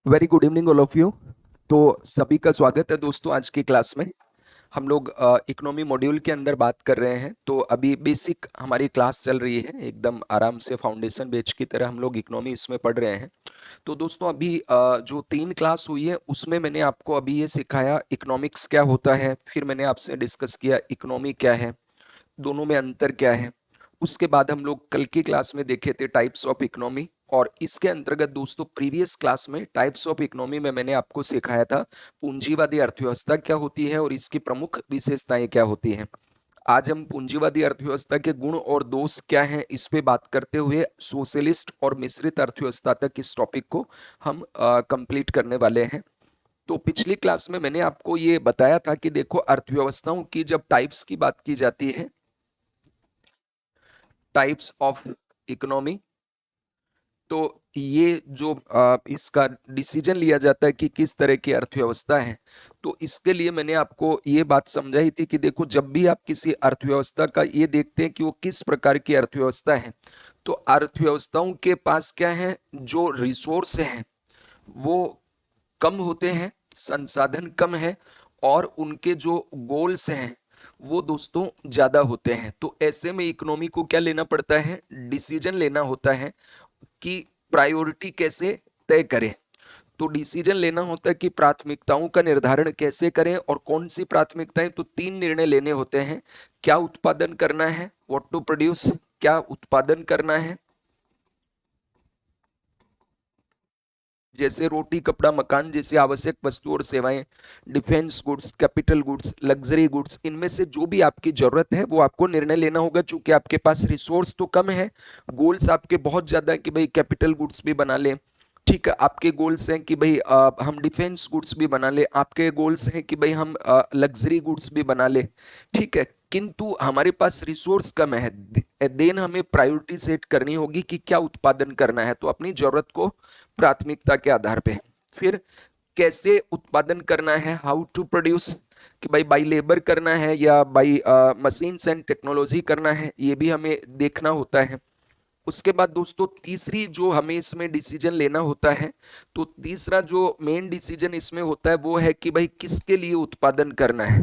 Very good evening all of you. तो सभी का स्वागत है दोस्तों आज की क्लास में। हम लोग इकोनॉमी मॉड्यूल के अंदर बात कर रहे हैं। तो अभी बेसिक हमारी क्लास चल रही है, एकदम आराम से फाउंडेशन बैच की तरह हम लोग इकोनॉमी इसमें पढ़ रहे हैं। तो दोस्तों अभी जो 3 क्लास हुई है उसमें मैंने आपको अभी ये सिखाया इकोनॉमिक्स क्या होता है, फिर मैंने आपसे डिस्कस किया इकोनॉमी क्या है, दोनों में अंतर क्या है। उसके बाद हम लोग कल की क्लास में देखे थे टाइप्स ऑफ इकोनॉमी, और इसके अंतर्गत दोस्तों प्रीवियस क्लास में टाइप्स ऑफ इकोनॉमी में मैंने आपको सिखाया था पूंजीवादी अर्थव्यवस्था क्या होती है और इसकी प्रमुख विशेषताएं क्या होती हैं। आज हम पूंजीवादी अर्थव्यवस्था के गुण और दोष क्या हैं इस पे बात करते हुए सोशलिस्ट और मिश्रित अर्थव्यवस्था तक इस टॉपिक को हम कंप्लीट करने वाले हैं। तो पिछली क्लास में मैंने आपको ये बताया था कि देखो अर्थव्यवस्थाओं की जब टाइप्स की बात की जाती है, टाइप्स ऑफ इकोनॉमी, तो ये जो इसका डिसीजन लिया जाता है कि किस तरह की अर्थव्यवस्था है। तो इसके लिए मैंने आपको ये बात समझाई थी कि देखो जब भी आप किसी अर्थव्यवस्था का ये देखते हैं कि वो किस प्रकार की अर्थव्यवस्था है, तो अर्थव्यवस्थाओं के पास क्या है, जो रिसोर्स हैं वो कम होते हैं, संसाधन कम है, और उनके जो गोल्स हैं वो दोस्तों ज्यादा होते हैं। तो ऐसे में इकोनॉमी को क्या लेना पड़ता है, डिसीजन लेना होता है कि प्रायोरिटी कैसे तय करें। तो डिसीजन लेना होता है कि प्राथमिकताओं का निर्धारण कैसे करें, और कौन सी प्राथमिकताएं, तो 3 निर्णय लेने होते हैं। क्या उत्पादन करना है, व्हाट टू प्रोड्यूस, क्या उत्पादन करना है, जैसे रोटी कपड़ा मकान जैसी आवश्यक वस्तु और सेवाएं, defence goods, capital goods, luxury goods, इनमें से जो भी आपकी जरूरत है वो आपको निर्णय लेना होगा। चूंकि आपके पास रिसोर्स तो कम है, गोल्स आपके बहुत ज्यादा है कि भाई कैपिटल गुड्स भी बना ले, ठीक है, आपके गोल्स हैं कि भाई हम डिफेंस गुड्स भी बना ले, आपके गोल्स हैं कि भाई हम लग्जरी गुड्स भी बना ले, ठीक है, किंतु हमारे पास रिसोर्स कम है। देन हमें प्रायोरिटी सेट करनी होगी कि क्या उत्पादन करना है, तो अपनी जरूरत को प्राथमिकता के आधार पे, फिर कैसे उत्पादन करना है, हाउ टू प्रोड्यूस, कि भाई बाई लेबर करना है या बाई मशीन्स एंड टेक्नोलॉजी करना है, ये भी हमें देखना होता है। उसके बाद दोस्तों तीसरी जो हमें इसमें डिसीजन लेना होता है, तो तीसरा जो मेन डिसीजन इसमें होता है वो है कि भाई किसके लिए उत्पादन करना है,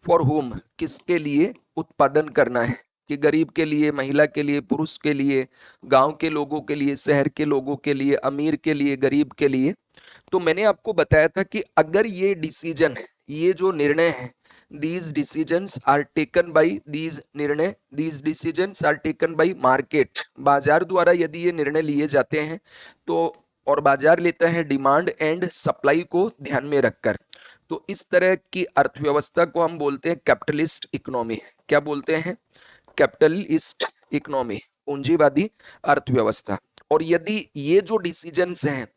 फॉर होम, किसके लिए उत्पादन करना है, कि गरीब के लिए, महिला के लिए, पुरुष के लिए, गांव के लोगों के लिए, शहर के लोगों के लिए, अमीर के लिए, गरीब के लिए। तो मैंने आपको बताया था कि अगर ये डिसीजन, ये जो निर्णय है, these decisions are taken by, these निर्णय, these decisions are taken by market, बाजार द्वारा यदि ये निर्णय लिए जाते हैं तो, और बाजार लेता है डिमांड एंड सप्लाई को ध्यान में रखकर, तो इस तरह की अर्थव्यवस्था को हम बोलते हैं कैपिटलिस्ट इकोनॉमी। क्या बोलते हैं, कैपिटलिस्ट इकोनॉमी, पूंजीवादी अर्थव्यवस्था। और यदि ये जो डिसीजंस हैं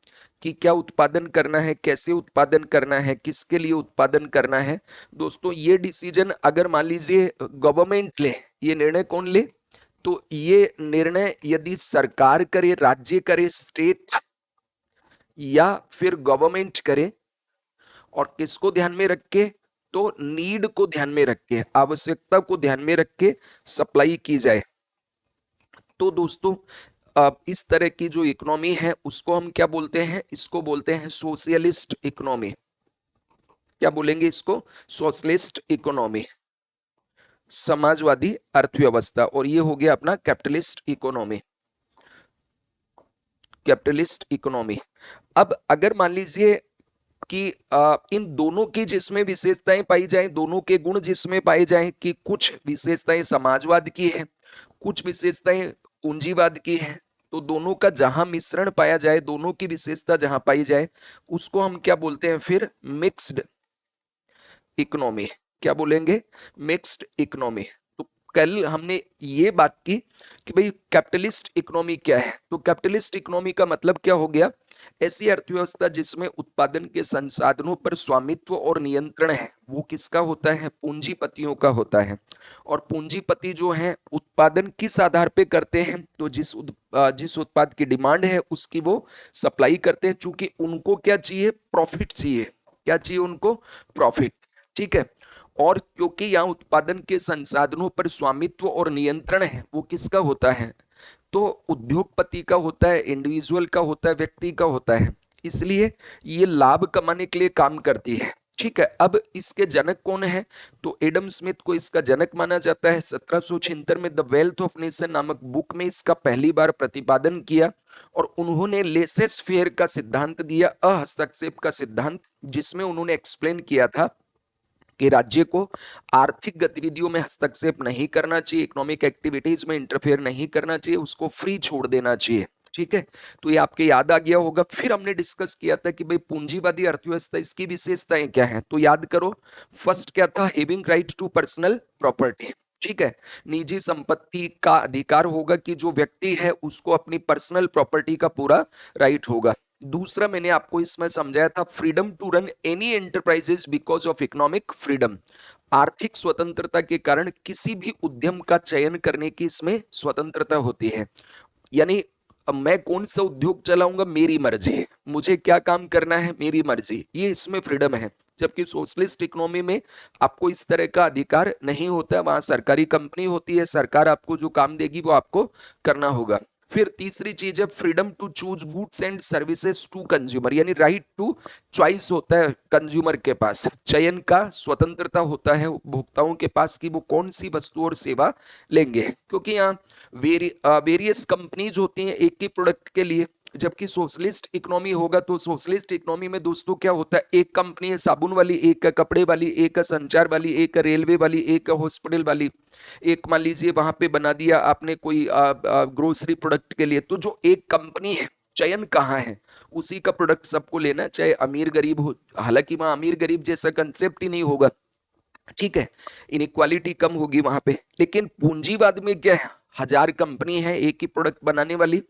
कि क्या उत्पादन करना है, कैसे उत्पादन करना है, किसके लिए उत्पादन करना है, दोस्तों ये डिसीजन अगर मान लीजिए गवर्नमेंट ले, ये निर्णय कौन ले, तो ये निर्णय यदि सरकार करे, राज्य करे, स्टेट, या फिर गवर्नमेंट करे, और किसको ध्यान में रख के, तो नीड को ध्यान में रख के, आवश्यकता को ध्यान में रख के सप्लाई की जाए। तो दोस्तों अब इस तरह की जो इकोनॉमी है उसको हम क्या बोलते हैं, इसको बोलते हैं सोशलिस्ट इकोनॉमी। क्या बोलेंगे इसको, सोशलिस्ट इकोनॉमी, समाजवादी अर्थव्यवस्था। और ये हो गया अपना कैपिटलिस्ट इकोनॉमी, कैपिटलिस्ट इकोनॉमी। अब अगर मान लीजिए कि इन दोनों की जिसमें विशेषताएं पाई जाएं, दोनों के गुण जिसमें पाए जाएं, कि कुछ विशेषताएं समाजवाद की है, कुछ विशेषताएं पूंजीवाद की है, तो दोनों का जहां मिश्रण पाया जाए, दोनों की विशेषता जहां पाई जाए, उसको हम क्या बोलते हैं फिर, मिक्स्ड इकोनॉमी। क्या बोलेंगे, मिक्स्ड इकोनॉमी। तो कल हमने ये बात की कि भाई कैपिटलिस्ट इकोनॉमी क्या है, तो कैपिटलिस्ट इकोनॉमी का मतलब क्या हो गया, ऐसी अर्थव्यवस्था जिसमें उत्पादन के संसाधनों पर स्वामित्व और नियंत्रण है वो किसका होता है, पूंजीपतियों का होता है। और पूंजीपति जो है उत्पादन किस आधार पे करते हैं, तो जिस उत्पाद की डिमांड है उसकी वो सप्लाई करते हैं, चूंकि उनको क्या चाहिए, प्रॉफिट चाहिए। क्या चाहिए उनको, प्रॉफिट, ठीक है। और क्योंकि यहाँ उत्पादन के संसाधनों पर स्वामित्व और नियंत्रण है वो किसका होता है, तो उद्योगपति का होता है, इंडिविजुअल का होता है, व्यक्ति का होता है। इसलिए ये लाभ कमाने के लिए काम करती है। ठीक है, अब इसके जनक कौन है? तो एडम स्मिथ को इसका जनक माना जाता है। 1776 में द वेल्थ ऑफ नेशन नामक बुक में इसका पहली बार प्रतिपादन किया और उन्होंने लेसेस फेयर का सिद्धांत दिया, अहस्तक्षेप का सिद्धांत, जिसमें उन्होंने एक्सप्लेन किया था कि राज्य को आर्थिक गतिविधियों में हस्तक्षेप नहीं करना चाहिए, इकोनॉमिक एक्टिविटीज में इंटरफेयर नहीं करना चाहिए, उसको फ्री छोड़ देना चाहिए। ठीक है, तो ये आपके याद आ गया होगा। फिर हमने डिस्कस किया था कि भाई पूंजीवादी अर्थव्यवस्था, इसकी विशेषताएं क्या है, तो याद करो। फर्स्ट क्या था? Having right to personal property. ठीक है, निजी संपत्ति का अधिकार होगा कि जो व्यक्ति है उसको अपनी पर्सनल प्रॉपर्टी का पूरा राइट होगा। दूसरा मैंने आपको इसमें समझाया था, freedom to run any enterprises because of economic freedom. आर्थिक स्वतंत्रता के कारण किसी भी उद्यम का चयन करने की इसमें स्वतंत्रता होती है। यानी अब मैं कौन सा उद्योग चलाऊंगा, मेरी मर्जी, मुझे क्या काम करना है, मेरी मर्जी, ये इसमें फ्रीडम है। जबकि सोशलिस्ट इकोनॉमी में आपको इस तरह का अधिकार नहीं होता है। वहां सरकारी कंपनी होती है, सरकार आपको जो काम देगी वो आपको करना होगा। फिर तीसरी चीज है freedom to choose goods and services to consumer, यानी राइट टू चॉइस होता है कंज्यूमर के पास, चयन का स्वतंत्रता होता है उपभोक्ताओं के पास कि वो कौन सी वस्तु और सेवा लेंगे। क्योंकि यहाँ वेरियस कंपनीज होती हैं एक ही प्रोडक्ट के लिए। जबकि सोशलिस्ट इकोनॉमी होगा तो सोशलिस्ट इकोनॉमी में दोस्तों क्या होता है, एक कंपनी है साबुन वाली, एक है कपड़े वाली, एक है संचार वाली, एक है रेलवे वाली, एक है हॉस्पिटल वाली। एक मान लीजिए वहां पे बना दिया आपने कोई ग्रोसरी प्रोडक्ट के लिए, तो जो एक कंपनी है, चयन कहाँ है, उसी का प्रोडक्ट सबको लेना, चाहे अमीर गरीब हो। हालांकि वहां अमीर गरीब जैसा कंसेप्ट ही नहीं होगा। ठीक है, इनइक्वालिटी कम होगी वहां पे। लेकिन पूंजीवाद में क्या है, हजार कंपनी है एक ही प्रोडक्ट बनाने वाली,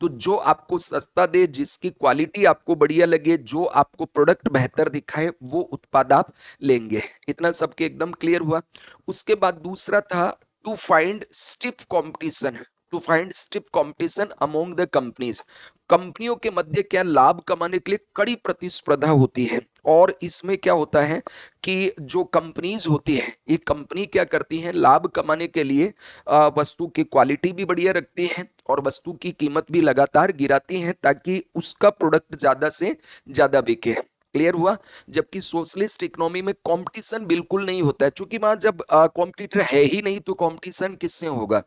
तो जो आपको सस्ता दे, जिसकी क्वालिटी आपको बढ़िया लगे, जो आपको प्रोडक्ट बेहतर दिखाए, वो उत्पाद आप लेंगे। इतना सबके एकदम क्लियर हुआ। उसके बाद दूसरा था to find stiff competition, to find stiff competition among the companies. कंपनियों के मध्य क्या लाभ कमाने के लिए कड़ी प्रतिस्पर्धा होती है। और इसमें क्या होता है कि जो कंपनीज होती है, ये कंपनी क्या करती है, लाभ कमाने के लिए वस्तु की क्वालिटी भी बढ़िया रखती है और वस्तु की कीमत भी लगातार गिराती है ताकि उसका प्रोडक्ट ज्यादा से ज्यादा बिके। क्लियर हुआ। जबकि सोशलिस्ट इकोनॉमी में कंपटीशन बिल्कुल नहीं होता है, क्योंकि वहां जब कॉम्पिटिटर है ही नहीं तो कंपटीशन किससे होगा।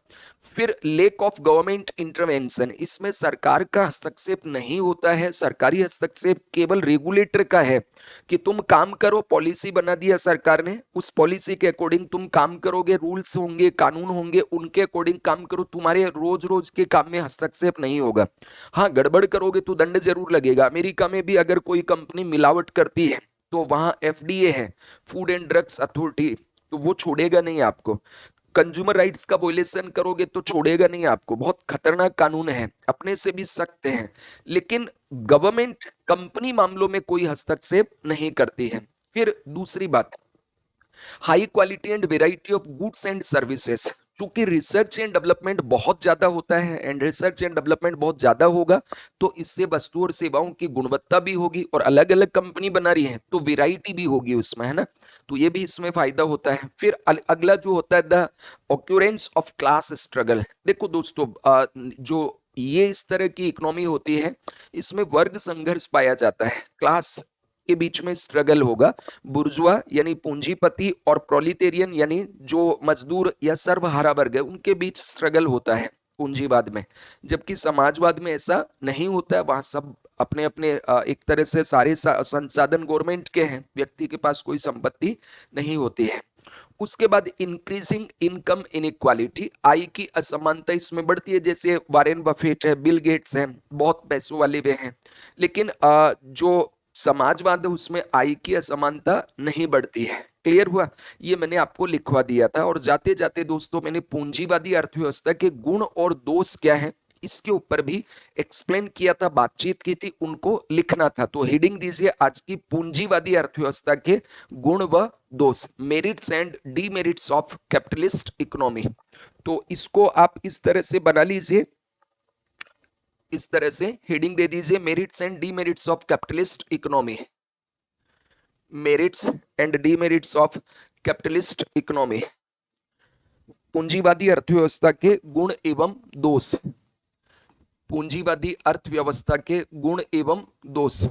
फिर लेक ऑफ गवर्नमेंट इंटरवेंशन, इसमें सरकार का हस्तक्षेप नहीं होता है। सरकारी हस्तक्षेप केवल रेगुलेटर का है कि तुम काम करो, पॉलिसी बना दिया सरकार ने, उस पॉलिसी के अकॉर्डिंग तुम काम करोगे, रूल्स होंगे, कानून होंगे, उनके अकॉर्डिंग काम करो, तुम्हारे रोज रोज के काम में हस्तक्षेप नहीं होगा। हाँ, गड़बड़ करोगे तो दंड जरूर लगेगा। अमेरिका में भी अगर कोई कंपनी मिलावट करती है तो वहां एफडीए है, फूड एंड ड्रग्स अथॉरिटी, तो वो छोड़ेगा नहीं आपको। कंज्यूमर राइट्स का वोलेशन करोगे तो छोड़ेगा नहीं आपको। बहुत खतरनाक कानून है, अपने से भी सख्त हैं। लेकिन गवर्नमेंट कंपनी मामलों में कोई हस्तक्षेप नहीं करती है। फिर दूसरी बात, high quality and variety of goods and services. क्योंकि रिसर्च एंड डेवलपमेंट बहुत ज्यादा होता है एंड रिसर्च एंड डेवलपमेंट बहुत ज्यादा होगा तो इससे वस्तु और सेवाओं की गुणवत्ता भी होगी, और अलग अलग कंपनी बना रही है तो वेराइटी भी होगी उसमें, है ना। तो ये भी इसमें फायदा होता है। फिर अगला जो होता है the occurrence of class struggle. देखो दोस्तों, जो ये इस तरह की इकोनॉमी होती है, इसमें वर्ग संघर्ष पाया जाता है, क्लास के बीच में स्ट्रगल होगा। बुर्जुआ यानी पूंजीपति और प्रोलिटेरियन यानी जो मजदूर या सर्वहारा वर्ग है, उनके बीच स्ट्रगल होता है पूंजीवाद में। जबकि समाजवाद में ऐसा नहीं होता है, वहां सब अपने अपने एक तरह से सारे संसाधन गवर्नमेंट के हैं, व्यक्ति के पास कोई संपत्ति नहीं होती है। उसके बाद इंक्रीजिंग इनकम इनइक्वालिटी, आय की असमानता इसमें बढ़ती है। जैसे वारेन बफेट है, बिल गेट्स हैं, बहुत पैसों वाले वे हैं। लेकिन जो समाजवाद है उसमें आय की असमानता नहीं बढ़ती है। क्लियर हुआ। ये मैंने आपको लिखवा दिया था। और जाते जाते दोस्तों, मैंने पूंजीवादी अर्थव्यवस्था के गुण और दोष क्या है इसके ऊपर भी एक्सप्लेन किया था, बातचीत की थी, उनको लिखना था। तो हेडिंग दीजिए आज की, पूंजीवादी अर्थव्यवस्था के गुण व दोष, merits and demerits of capitalist economy. तो इसको आप इस तरह से बना लीजिए, इस तरह से हेडिंग दे दीजिए, merits and demerits of capitalist economy, merits and demerits of capitalist economy, पूंजीवादी अर्थव्यवस्था के गुण एवं दोष। पूंजीवादी अर्थव्यवस्था के गुण एवं दोष।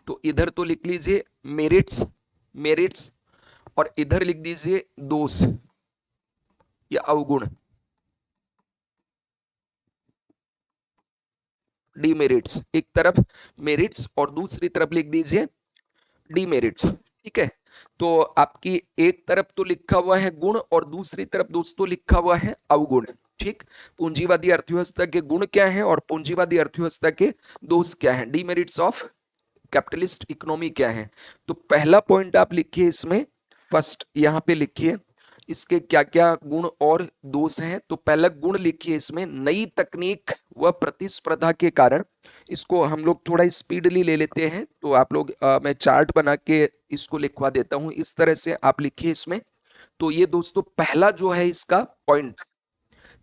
तो इधर तो लिख लीजिए मेरिट्स, मेरिट्स, और इधर लिख दीजिए दोष या अवगुण, डीमेरिट्स। एक तरफ मेरिट्स और दूसरी तरफ लिख दीजिए डीमेरिट्स। ठीक है, तो आपकी एक तरफ तो लिखा हुआ है गुण और दूसरी तरफ दोस्तों लिखा हुआ है अवगुण। ठीक, पूंजीवादी अर्थव्यवस्था के गुण क्या हैं और पूंजीवादी अर्थव्यवस्था के दोष क्या हैं, डीमेरिट्स ऑफ कैपिटलिस्ट इकोनॉमी क्या है। तो पहला पॉइंट आप लिखिए इसमें, फर्स्ट यहां पे लिखिए इसके क्या क्या गुण और दोष हैं। तो पहला गुण लिखिए इसमें, नई तकनीक व प्रतिस्पर्धा के कारण। इसको हम लोग थोड़ा स्पीडली ले लेते हैं, तो आप लोग मैं चार्ट बना के इसको लिखवा देता हूं, इस तरह से आप लिखिए इसमें। तो ये दोस्तों पहला जो है इसका पॉइंट,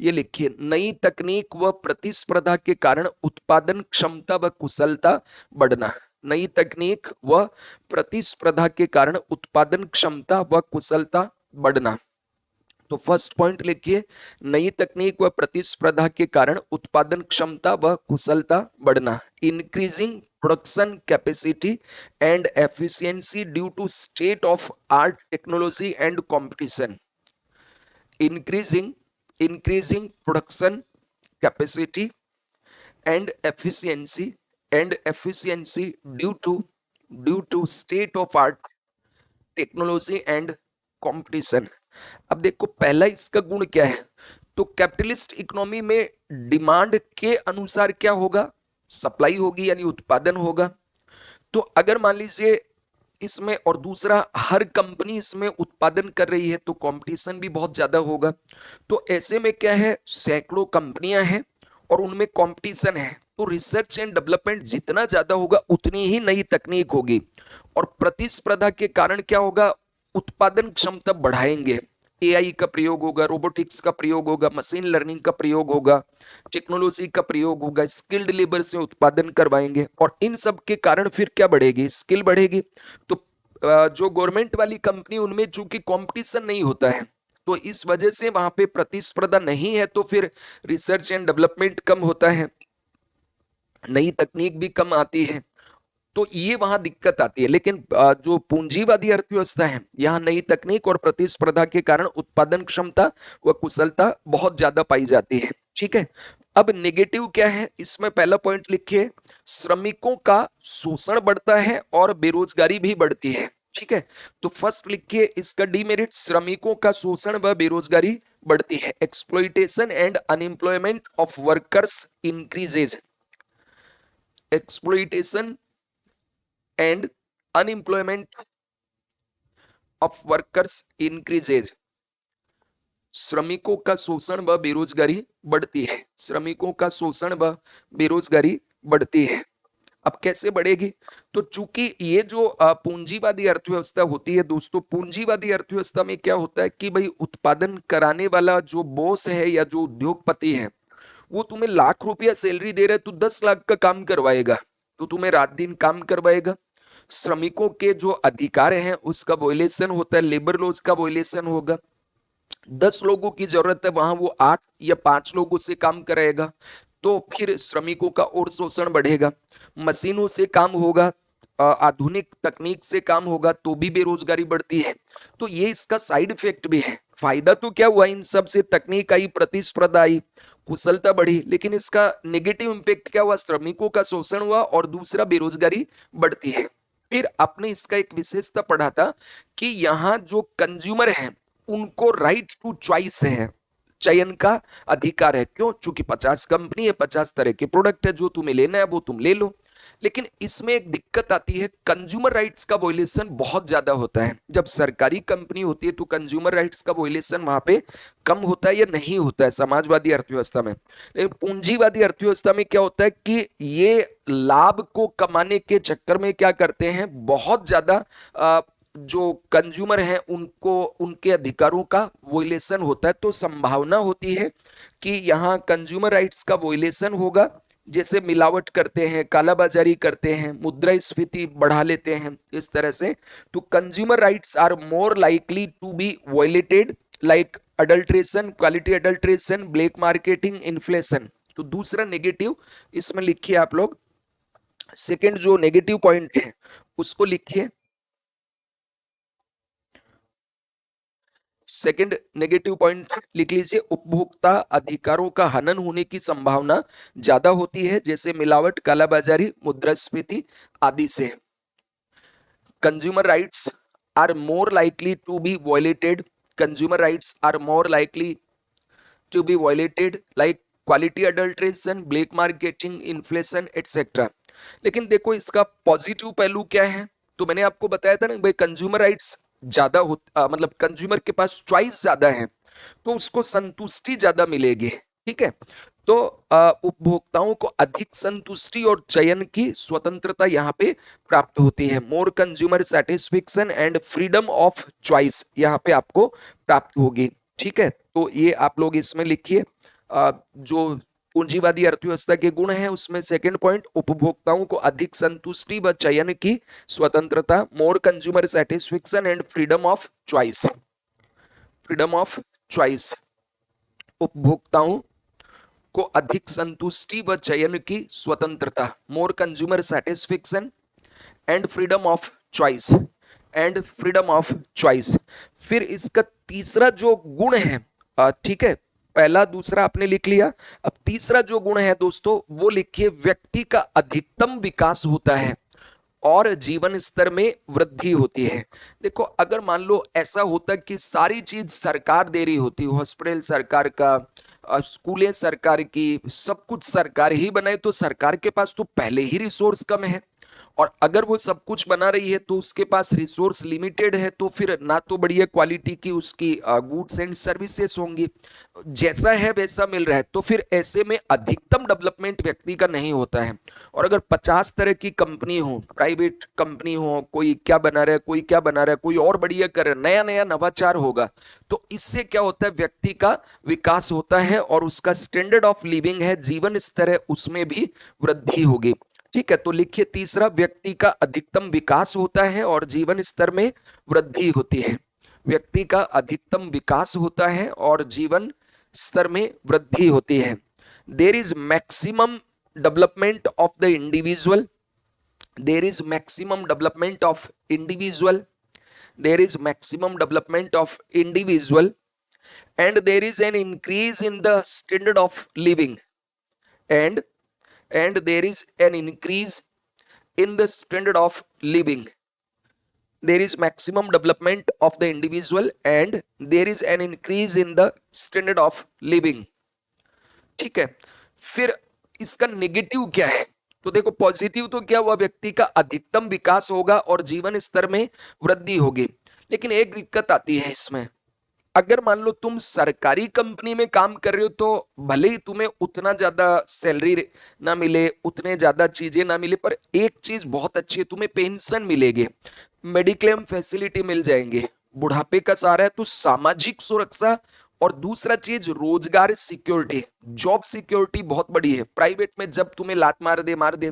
ये लिखिए, नई तकनीक व प्रतिस्पर्धा के कारण उत्पादन क्षमता व कुशलता बढ़ना। नई तकनीक व प्रतिस्पर्धा के कारण उत्पादन क्षमता व कुशलता बढ़ना। तो फर्स्ट पॉइंट लिखिए, नई तकनीक व प्रतिस्पर्धा के कारण उत्पादन क्षमता व कुशलता बढ़ना। Increasing production capacity and efficiency due to state of art technology and competition. increasing production capacity and efficiency due to state of art technology and competition। अब देखो पहला इसका गुण क्या है, तो कैपिटलिस्ट इकोनॉमी में डिमांड के अनुसार क्या होगा, सप्लाई होगी यानी उत्पादन होगा। तो अगर मान लीजिए इसमें, और दूसरा हर कंपनी इसमें उत्पादन कर रही है तो कंपटीशन भी बहुत ज्यादा होगा। तो ऐसे में क्या है, सैकड़ों कंपनियां हैं और उनमें कंपटीशन है, तो रिसर्च एंड डेवलपमेंट जितना ज्यादा होगा उतनी ही नई तकनीक होगी। और प्रतिस्पर्धा के कारण क्या होगा, उत्पादन क्षमता बढ़ाएंगे, एआई का प्रयोग होगा, रोबोटिक्स का प्रयोग होगा, मशीन लर्निंग का प्रयोग होगा, टेक्नोलॉजी का प्रयोग होगा, स्किल्ड लेबर से उत्पादन करवाएंगे, और इन सब के कारण फिर क्या बढ़ेगी, स्किल बढ़ेगी। तो जो गवर्नमेंट वाली कंपनी उनमें चूंकि कंपटीशन नहीं होता है, तो इस वजह से वहां पे प्रतिस्पर्धा नहीं है, तो फिर रिसर्च एंड डेवलपमेंट कम होता है, नई तकनीक भी कम आती है, तो ये वहां दिक्कत आती है। लेकिन जो पूंजीवादी अर्थव्यवस्था है, यहाँ नई तकनीक और प्रतिस्पर्धा के कारण उत्पादन क्षमता व कुशलता बहुत ज्यादा पाई जाती है। ठीक है, अब नेगेटिव क्या है इसमें, पहला पॉइंट लिखिए, श्रमिकों का शोषण बढ़ता है और बेरोजगारी भी बढ़ती है। ठीक है, तो फर्स्ट लिखिए इसका डीमेरिट, श्रमिकों का शोषण व बेरोजगारी बढ़ती है। Exploitation and unemployment of workers increases. Exploitation and unemployment of workers increases. श्रमिकों का शोषण व बेरोजगारी बढ़ती है, श्रमिकों का शोषण व बेरोजगारी बढ़ती है। अब कैसे बढ़ेगी, तो चूंकि ये जो पूंजीवादी अर्थव्यवस्था होती है दोस्तों, पूंजीवादी अर्थव्यवस्था में क्या होता है कि भाई उत्पादन कराने वाला जो बॉस है या जो उद्योगपति है, वो तुम्हें लाख रुपया सैलरी दे रहा है, तो 10 लाख का काम करवाएगा, तो तुम्हें रात दिन काम करवाएगा। श्रमिकों के जो अधिकार हैं उसका वॉयलेशन होता है, लेबर लॉज का वॉयलेशन होगा। 10 लोगों की जरूरत है, वहां वो 8 या 5 लोगों से काम कराएगा, तो फिर श्रमिकों का और शोषण बढ़ेगा। मशीनों से काम होगा, आधुनिक तकनीक से काम होगा, तो भी बेरोजगारी बढ़ती है। तो ये इसका साइड इफेक्ट भी है। फायदा तो क्या हुआ, इन सब से तकनीक आई, प्रतिस्पर्धा आई, कुशलता बढ़ी, लेकिन इसका नेगेटिव इंपैक्ट क्या हुआ, श्रमिकों का शोषण हुआ और दूसरा बेरोजगारी बढ़ती है। फिर आपने इसका एक विशेषता पढ़ा था कि यहाँ जो कंज्यूमर हैं उनको राइट टू चॉइस है, चयन का अधिकार है। क्यों, चूंकि 50 कंपनी है, 50 तरह के प्रोडक्ट है, जो तुम्हें लेना है वो तुम ले लो। लेकिन इसमें एक दिक्कत आती है, कंज्यूमर राइट्स का वॉयलेशन बहुत ज्यादा होता है। जब सरकारी कंपनी होती है तो कंज्यूमर राइट्स का वॉयलेशन वहां पे कम होता है या नहीं होता है समाजवादी अर्थव्यवस्था में। लेकिन पूंजीवादी अर्थव्यवस्था में क्या होता है कि ये लाभ को कमाने के चक्कर में क्या करते हैं, बहुत ज्यादा जो कंज्यूमर हैं उनको उनके अधिकारों का वॉयलेशन होता है। तो संभावना होती है कि यहाँ कंज्यूमर राइट्स का वॉयलेशन होगा, जैसे मिलावट करते हैं, कालाबाजारी करते हैं, मुद्रास्फीति बढ़ा लेते हैं, इस तरह से। तो consumer rights are more likely to be violated, like adulteration, quality adulteration, black marketing, inflation. तो दूसरा नेगेटिव इसमें लिखिए आप लोग। सेकंड जो नेगेटिव पॉइंट है उसको लिखिए। सेकंड नेगेटिव पॉइंट लिख लीजिए, उपभोक्ता अधिकारों का हनन होने की संभावना ज्यादा होती है, जैसे मिलावट, कालाबाजारी, मुद्रास्फीति आदि से। Consumer rights are more likely to be violated. Consumer rights are more likely to be violated like quality adulteration, black marketing, inflation etcetera. लेकिन देखो इसका पॉजिटिव पहलू क्या है, तो मैंने आपको बताया था ना भाई, कंज्यूमर राइट्स ज्यादा हो, मतलब कंज्यूमर के पास चॉइस ज्यादा है तो उसको संतुष्टि ज्यादा मिलेगी। ठीक है, तो उपभोक्ताओं को अधिक संतुष्टि और चयन की स्वतंत्रता यहाँ पे प्राप्त होती है। More consumer satisfaction and freedom of choice यहाँ पे आपको प्राप्त होगी। ठीक है, तो ये आप लोग इसमें लिखिए। जो पूंजीवादी अर्थव्यवस्था के गुण हैं उसमें सेकंड पॉइंट, उपभोक्ताओं को अधिक संतुष्टि व चयन की स्वतंत्रता, more consumer satisfaction and freedom of choice. Freedom of choice, उपभोक्ताओं को अधिक संतुष्टि व चयन की स्वतंत्रता, more consumer satisfaction and freedom of choice, and freedom of choice. फिर इसका तीसरा जो गुण है, ठीक है, पहला दूसरा आपने लिख लिया। अब तीसरा जो गुण है दोस्तों वो लिखिए, व्यक्ति का अधिकतम विकास होता है और जीवन स्तर में वृद्धि होती है। देखो अगर मान लो ऐसा होता कि सारी चीज सरकार दे रही होती, हॉस्पिटल सरकार का, स्कूलें सरकार की, सब कुछ सरकार ही बनाए, तो सरकार के पास तो पहले ही रिसोर्स कम है। और अगर वो सब कुछ बना रही है तो उसके पास रिसोर्स लिमिटेड है, तो फिर ना तो बढ़िया क्वालिटी की उसकी गुड्स एंड सर्विसेज होंगी, जैसा है वैसा मिल रहा है, तो फिर ऐसे में अधिकतम डेवलपमेंट व्यक्ति का नहीं होता है। और अगर 50 तरह की कंपनी हो, प्राइवेट कंपनी हो, कोई क्या बना रहा है, कोई क्या बना रहा है, कोई और बढ़िया कर रहा है, नया नया नवाचार होगा, तो इससे क्या होता है, व्यक्ति का विकास होता है और उसका स्टैंडर्ड ऑफ लिविंग है, जीवन स्तर है, उसमें भी वृद्धि होगी। ठीक है, तो लिखिए तीसरा, व्यक्ति का अधिकतम विकास होता है और जीवन स्तर में वृद्धि होती है। व्यक्ति का अधिकतम विकास होता है और जीवन स्तर में वृद्धि होती है। There is maximum development of the individual, there is maximum development of individual, there is maximum development of individual, and there is an increase in the standard of living, and there is an increase in the standard of living. There is maximum development of the individual and there is an increase in the standard of living. ठीक है, फिर इसका negative क्या है, तो देखो positive तो क्या हुआ, व्यक्ति का अधिकतम विकास होगा और जीवन स्तर में वृद्धि होगी। लेकिन एक दिक्कत आती है इसमें, अगर मान लो तुम सरकारी कंपनी में काम कर रहे हो तो भले ही तुम्हें उतना ज्यादा सैलरी ना मिले, उतने ज्यादा चीजें ना मिले, पर एक चीज बहुत अच्छी है, तुम्हें पेंशन मिलेगी, मेडिक्लेम फैसिलिटी मिल जाएंगे, बुढ़ापे का सहारा है, तो सामाजिक सुरक्षा, और दूसरा चीज रोजगार सिक्योरिटी, जॉब सिक्योरिटी बहुत बड़ी है। प्राइवेट में जब तुम्हें लात मार दे,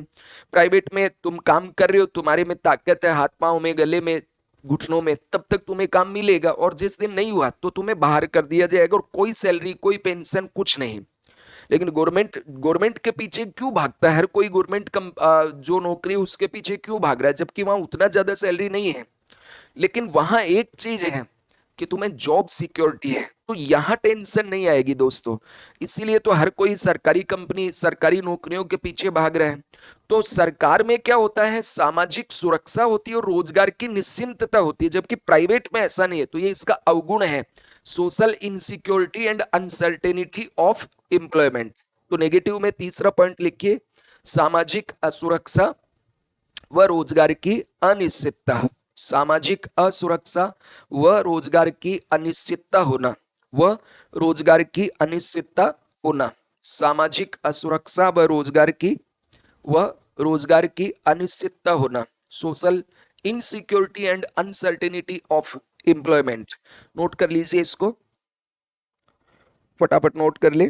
प्राइवेट में तुम काम कर रहे हो, तुम्हारे में ताकत है, हाथ पांव में, गले में, घुटनों में, तब तक तुम्हें काम मिलेगा, और जिस दिन नहीं हुआ तो तुम्हें बाहर कर दिया जाएगा, और कोई सैलरी, कोई पेंशन, कुछ नहीं। लेकिन गवर्नमेंट गवर्नमेंट के पीछे क्यों भागता है हर कोई, गवर्नमेंट जो नौकरी उसके पीछे क्यों भाग रहा है, जबकि वहां उतना ज्यादा सैलरी नहीं है। लेकिन वहां एक चीज है कि तुम्हें जॉब सिक्योरिटी है, तो यहां टेंशन नहीं आएगी दोस्तों। इसीलिए तो हर कोई सरकारी कंपनी, सरकारी नौकरियों के पीछे भाग रहा है। तो सरकार में क्या होता है, सामाजिक सुरक्षा होती है और रोजगार की निश्चिंतता होती है, जबकि प्राइवेट में ऐसा नहीं है, तो ये इसका अवगुण है, social insecurity and uncertainty of employment. तो नेगेटिव में तीसरा पॉइंट लिखिए, सामाजिक असुरक्षा व रोजगार की अनिश्चितता, सामाजिक असुरक्षा व रोजगार की अनिश्चितता होना, व रोजगार की अनिश्चितता होना, सामाजिक असुरक्षा व रोजगार की अनिश्चितता होना, social insecurity and uncertainty of employment. Note कर लीजिए इसको, फटाफट नोट कर ले।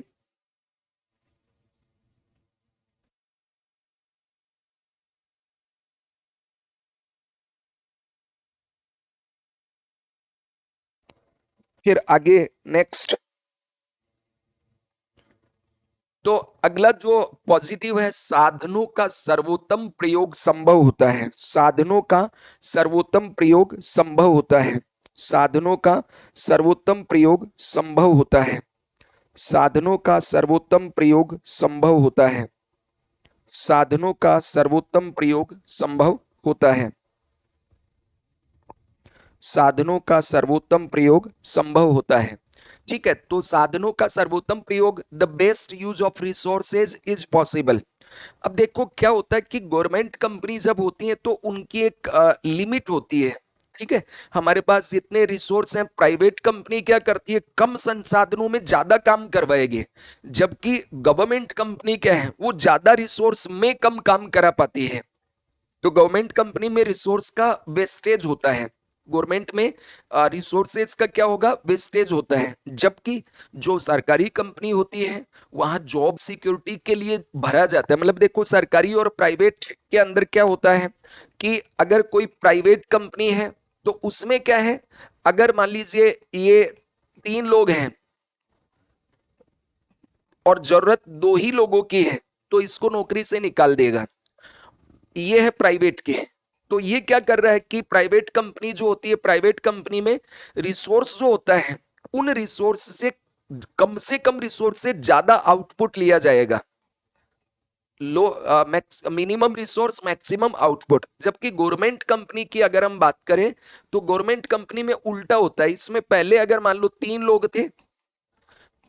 फिर आगे नेक्स्ट, तो अगला जो पॉजिटिव है, साधनों का सर्वोत्तम प्रयोग संभव होता है। साधनों का सर्वोत्तम प्रयोग संभव होता है। साधनों का सर्वोत्तम प्रयोग संभव होता है। साधनों का सर्वोत्तम प्रयोग संभव होता है। साधनों का सर्वोत्तम प्रयोग संभव होता है। साधनों का सर्वोत्तम प्रयोग संभव होता है। ठीक है, तो साधनों का सर्वोत्तम प्रयोग, the best use of resources is possible. अब देखो क्या होता है कि गवर्नमेंट कंपनी जब होती है तो उनकी एक लिमिट होती है। ठीक है, हमारे पास जितने रिसोर्स हैं, प्राइवेट कंपनी क्या करती है, कम संसाधनों में ज्यादा काम करवाएगी, जबकि गवर्नमेंट कंपनी क्या है, वो ज्यादा रिसोर्स में कम काम करा पाती है। तो गवर्नमेंट कंपनी में रिसोर्स का वेस्टेज होता है, गवर्नमेंट में रिसोर्सेज का क्या होगा, वेस्टेज होता है। जबकि जो सरकारी कंपनी होती है वहां जॉब सिक्योरिटी के लिए भरा जाता है। मतलब देखो सरकारी और प्राइवेट के अंदर क्या होता है कि अगर कोई प्राइवेट कंपनी है तो उसमें क्या है, अगर मान लीजिए ये 3 लोग हैं और जरूरत 2 ही लोगों की है तो इसको नौकरी से निकाल देगा। ये है प्राइवेट के। तो ये क्या कर रहा है कि प्राइवेट कंपनी जो होती है, प्राइवेट कंपनी में रिसोर्स जो होता है, उन रिसोर्स से कम रिसोर्स से ज्यादा आउटपुट लिया जाएगा। लो मिनिमम रिसोर्स मैक्सिमम आउटपुट। जबकि गवर्नमेंट कंपनी की अगर हम बात करें तो गवर्नमेंट कंपनी में उल्टा होता है। इसमें पहले अगर मान लो 3 लोग थे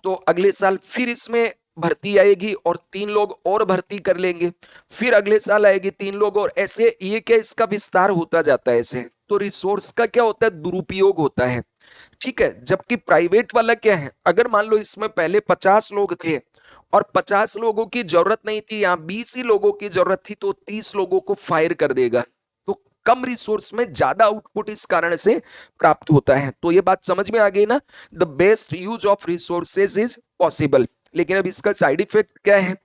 तो अगले साल फिर इसमें भर्ती आएगी और 3 लोग और भर्ती कर लेंगे, फिर अगले साल आएगी 3 लोग और, ऐसे ये क्या इसका विस्तार होता जाता है ऐसे। तो रिसोर्स का क्या होता है, दुरुपयोग होता है। ठीक है, जबकि प्राइवेट वाला क्या है, अगर मान लो इसमें पहले 50 लोग थे और 50 लोगों की जरूरत नहीं थी, यहाँ 20 ही लोगों की जरूरत थी, तो 30 लोगों को फायर कर देगा। तो कम रिसोर्स में ज्यादा आउटपुट इस कारण से प्राप्त होता है। तो ये बात समझ में आ गई ना, the best use of resources is possible. लेकिन अब इसका साइड इफेक्ट क्या है,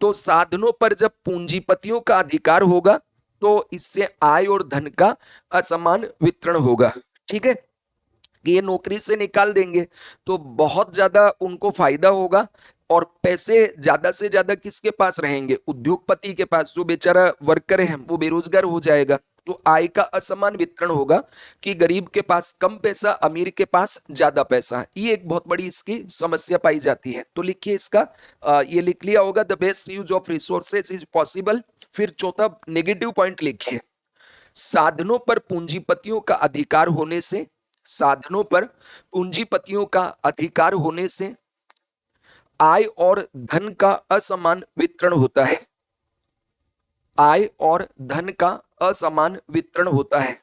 तो साधनों पर जब पूंजीपतियों का अधिकार होगा तो इससे आय और धन का असमान वितरण होगा। ठीक है, कि ये नौकरी से निकाल देंगे तो बहुत ज्यादा उनको फायदा होगा और पैसे ज्यादा से ज्यादा किसके पास रहेंगे, उद्योगपति के पास। जो बेचारा वर्कर है वो बेरोजगार हो जाएगा। तो आय का असमान वितरण होगा कि गरीब के पास कम पैसा, अमीर के पास ज्यादा पैसा। ये एक बहुत बड़ी इसकी समस्या पाई जाती है। तो लिखिए इसका, ये लिख लिया होगा, the best use of resources is possible. फिर चौथा नेगेटिव पॉइंट लिखिए, साधनों पर पूंजीपतियों का अधिकार होने से, साधनों पर पूंजीपतियों का अधिकार होने से आय और धन का असमान वितरण होता है। आय और धन का असमान वितरण होता है।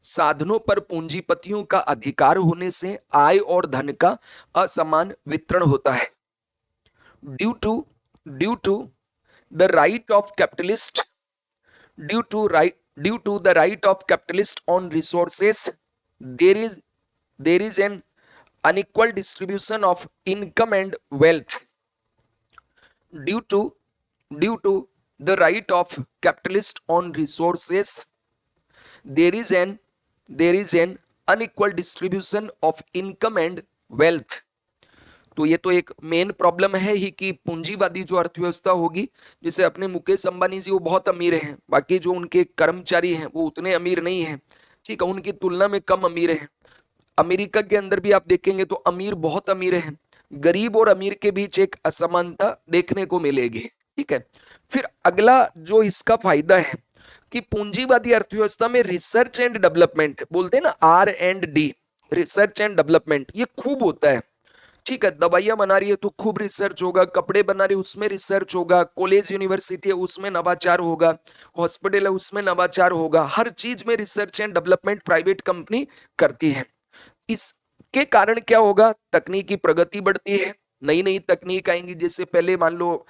साधनों पर पूंजीपतियों का अधिकार होने से आय और धन का असमान वितरण होता है। Due to the right of capitalist, due to the right of capitalist on resources, there is an unequal distribution of income and wealth. Due to due to the right of capitalist on resources, there is an unequal distribution of income and wealth. तो ये तो एक main problem है ही कि पूंजीवादी जो अर्थव्यवस्था होगी, जैसे अपने मुकेश अंबानी जी वो बहुत अमीर हैं, बाकी जो उनके कर्मचारी हैं वो उतने अमीर नहीं हैं। ठीक है, उनकी तुलना में कम अमीर हैं। अमेरिका के अंदर भी आप देखेंगे तो अमीर बहुत अमीर हैं, गरीब और अमीर के बीच एक असमानता देखने को मिलेगी। ठीक है, फिर अगला जो इसका फायदा है कि पूंजीवादी अर्थव्यवस्था में रिसर्च एंड डेवलपमेंट, बोलते हैं ना R&D, रिसर्च एंड डेवलपमेंट, ये खूब होता है। ठीक है, दवाइयां बना रही है तो खूब रिसर्च होगा, कपड़े बना रही है उसमें रिसर्च होगा, कॉलेज यूनिवर्सिटी है उसमें नवाचार होगा, हॉस्पिटल है उसमें नवाचार होगा, हर चीज में research and development private company करती है। इसके कारण क्या होगा, तकनीकी प्रगति बढ़ती है, नई नई तकनीक आएंगी। जैसे पहले मान लो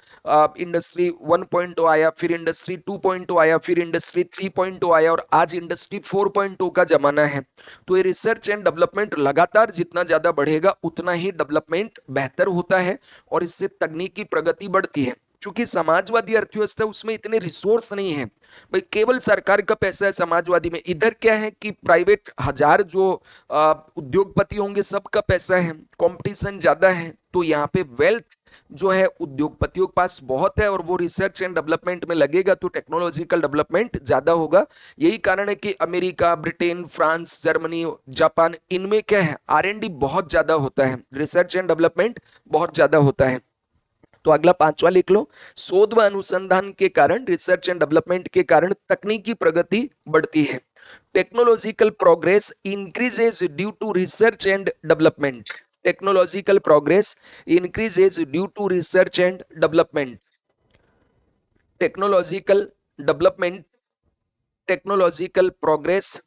इंडस्ट्री 1.0 आया, फिर इंडस्ट्री 2.0 आया, फिर इंडस्ट्री 3.0 आया और आज इंडस्ट्री 4.0 का जमाना है। तो ये रिसर्च एंड डेवलपमेंट लगातार जितना ज्यादा बढ़ेगा उतना ही डेवलपमेंट बेहतर होता है और इससे तकनीकी प्रगति बढ़ती है। चूंकि समाजवादी अर्थव्यवस्था उसमें इतने रिसोर्स नहीं है भाई, केवल सरकार का पैसा है समाजवादी में। इधर क्या है कि प्राइवेट हजार जो उद्योगपति होंगे सबका पैसा है, कंपटीशन ज्यादा है, तो यहाँ पे वेल्थ जो है उद्योगपतियों के पास बहुत है और वो रिसर्च एंड डेवलपमेंट में लगेगा तो टेक्नोलॉजिकल डेवलपमेंट ज्यादा होगा। यही कारण है कि America, Britain, France, Germany, Japan, इनमें क्या है, R&D बहुत ज्यादा होता है, रिसर्च एंड डेवलपमेंट बहुत ज्यादा होता है। तो अगला पांचवा लिख लो, शोध व अनुसंधान के कारण, रिसर्च एंड डेवलपमेंट के कारण तकनीकी प्रगति बढ़ती है। Technological progress increases due to research and development. Technological progress increases due to research and development. Technological development, technological progress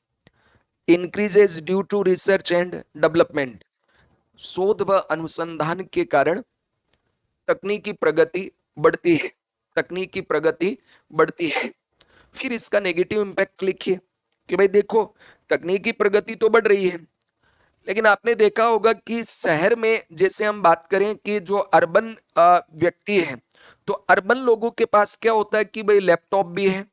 increases due to research and development. शोध व अनुसंधान के कारण तकनीकी प्रगति बढ़ती है, तकनीकी प्रगति बढ़ती है। फिर इसका नेगेटिव इंपैक्ट लिखिए कि भाई देखो, तकनीकी प्रगति तो बढ़ रही है, लेकिन आपने देखा होगा कि शहर में जैसे हम बात करें कि जो अर्बन व्यक्ति है, तो अर्बन लोगों के पास क्या होता है कि भाई लैपटॉप भी है,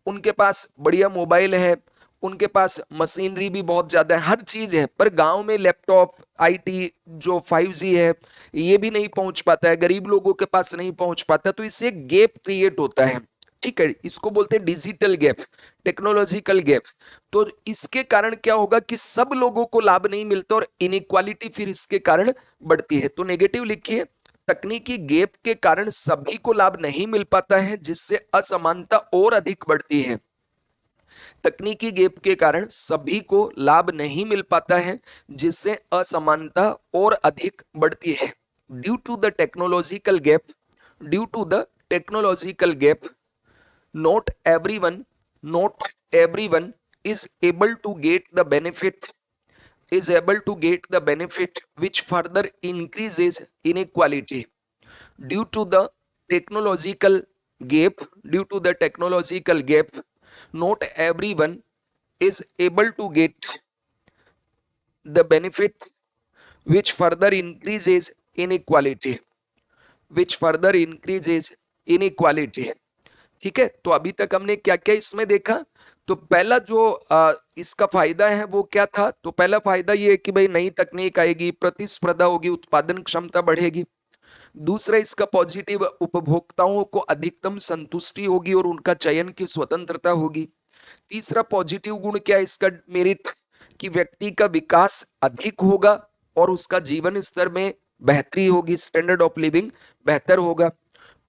उनके पास बढ़िया मोबाइल है, उनके पास मशीनरी भी बहुत ज्यादा है, हर चीज है, पर गांव में लैपटॉप, IT जो 5G है ये भी नहीं पहुंच पाता है, गरीब लोगों के पास नहीं पहुंच पाता, तो इससे गैप क्रिएट होता है। ठीक है, इसको बोलते हैं डिजिटल गैप, टेक्नोलॉजिकल गैप। तो इसके कारण क्या होगा कि सब लोगों को लाभ नहीं मिलता और इनइक्वालिटी फिर इसके कारण बढ़ती है। तो नेगेटिव लिखिए, तकनीकी गैप के कारण सभी को लाभ नहीं मिल पाता है, जिससे असमानता और अधिक बढ़ती है। तकनीकी गैप के कारण सभी को लाभ नहीं मिल पाता है, जिससे असमानता और अधिक बढ़ती है। Due to the technological gap, due to the technological gap, not everyone, not everyone is able to get the benefit, is able to get the benefit, which further increases inequality. Due to the technological gap, due to the technological gap, not everyone is able to get the benefit, which further increases inequality, which further increases inequality. ठीक है, तो अभी तक हमने क्या क्या इसमें देखा। तो पहला जो इसका फायदा है वो क्या था, तो पहला फायदा ये है कि भाई नई तकनीक आएगी, प्रतिस्पर्धा होगी, उत्पादन क्षमता बढ़ेगी। दूसरा इसका पॉजिटिव, उपभोक्ताओं को अधिकतम संतुष्टि होगी और उनका चयन की स्वतंत्रता होगी। तीसरा पॉजिटिव गुण क्या है इसका, मेरिट, कि व्यक्ति का विकास अधिक होगा और उसका जीवन स्तर में बेहतरी होगी, स्टैंडर्ड ऑफ लिविंग बेहतर होगा।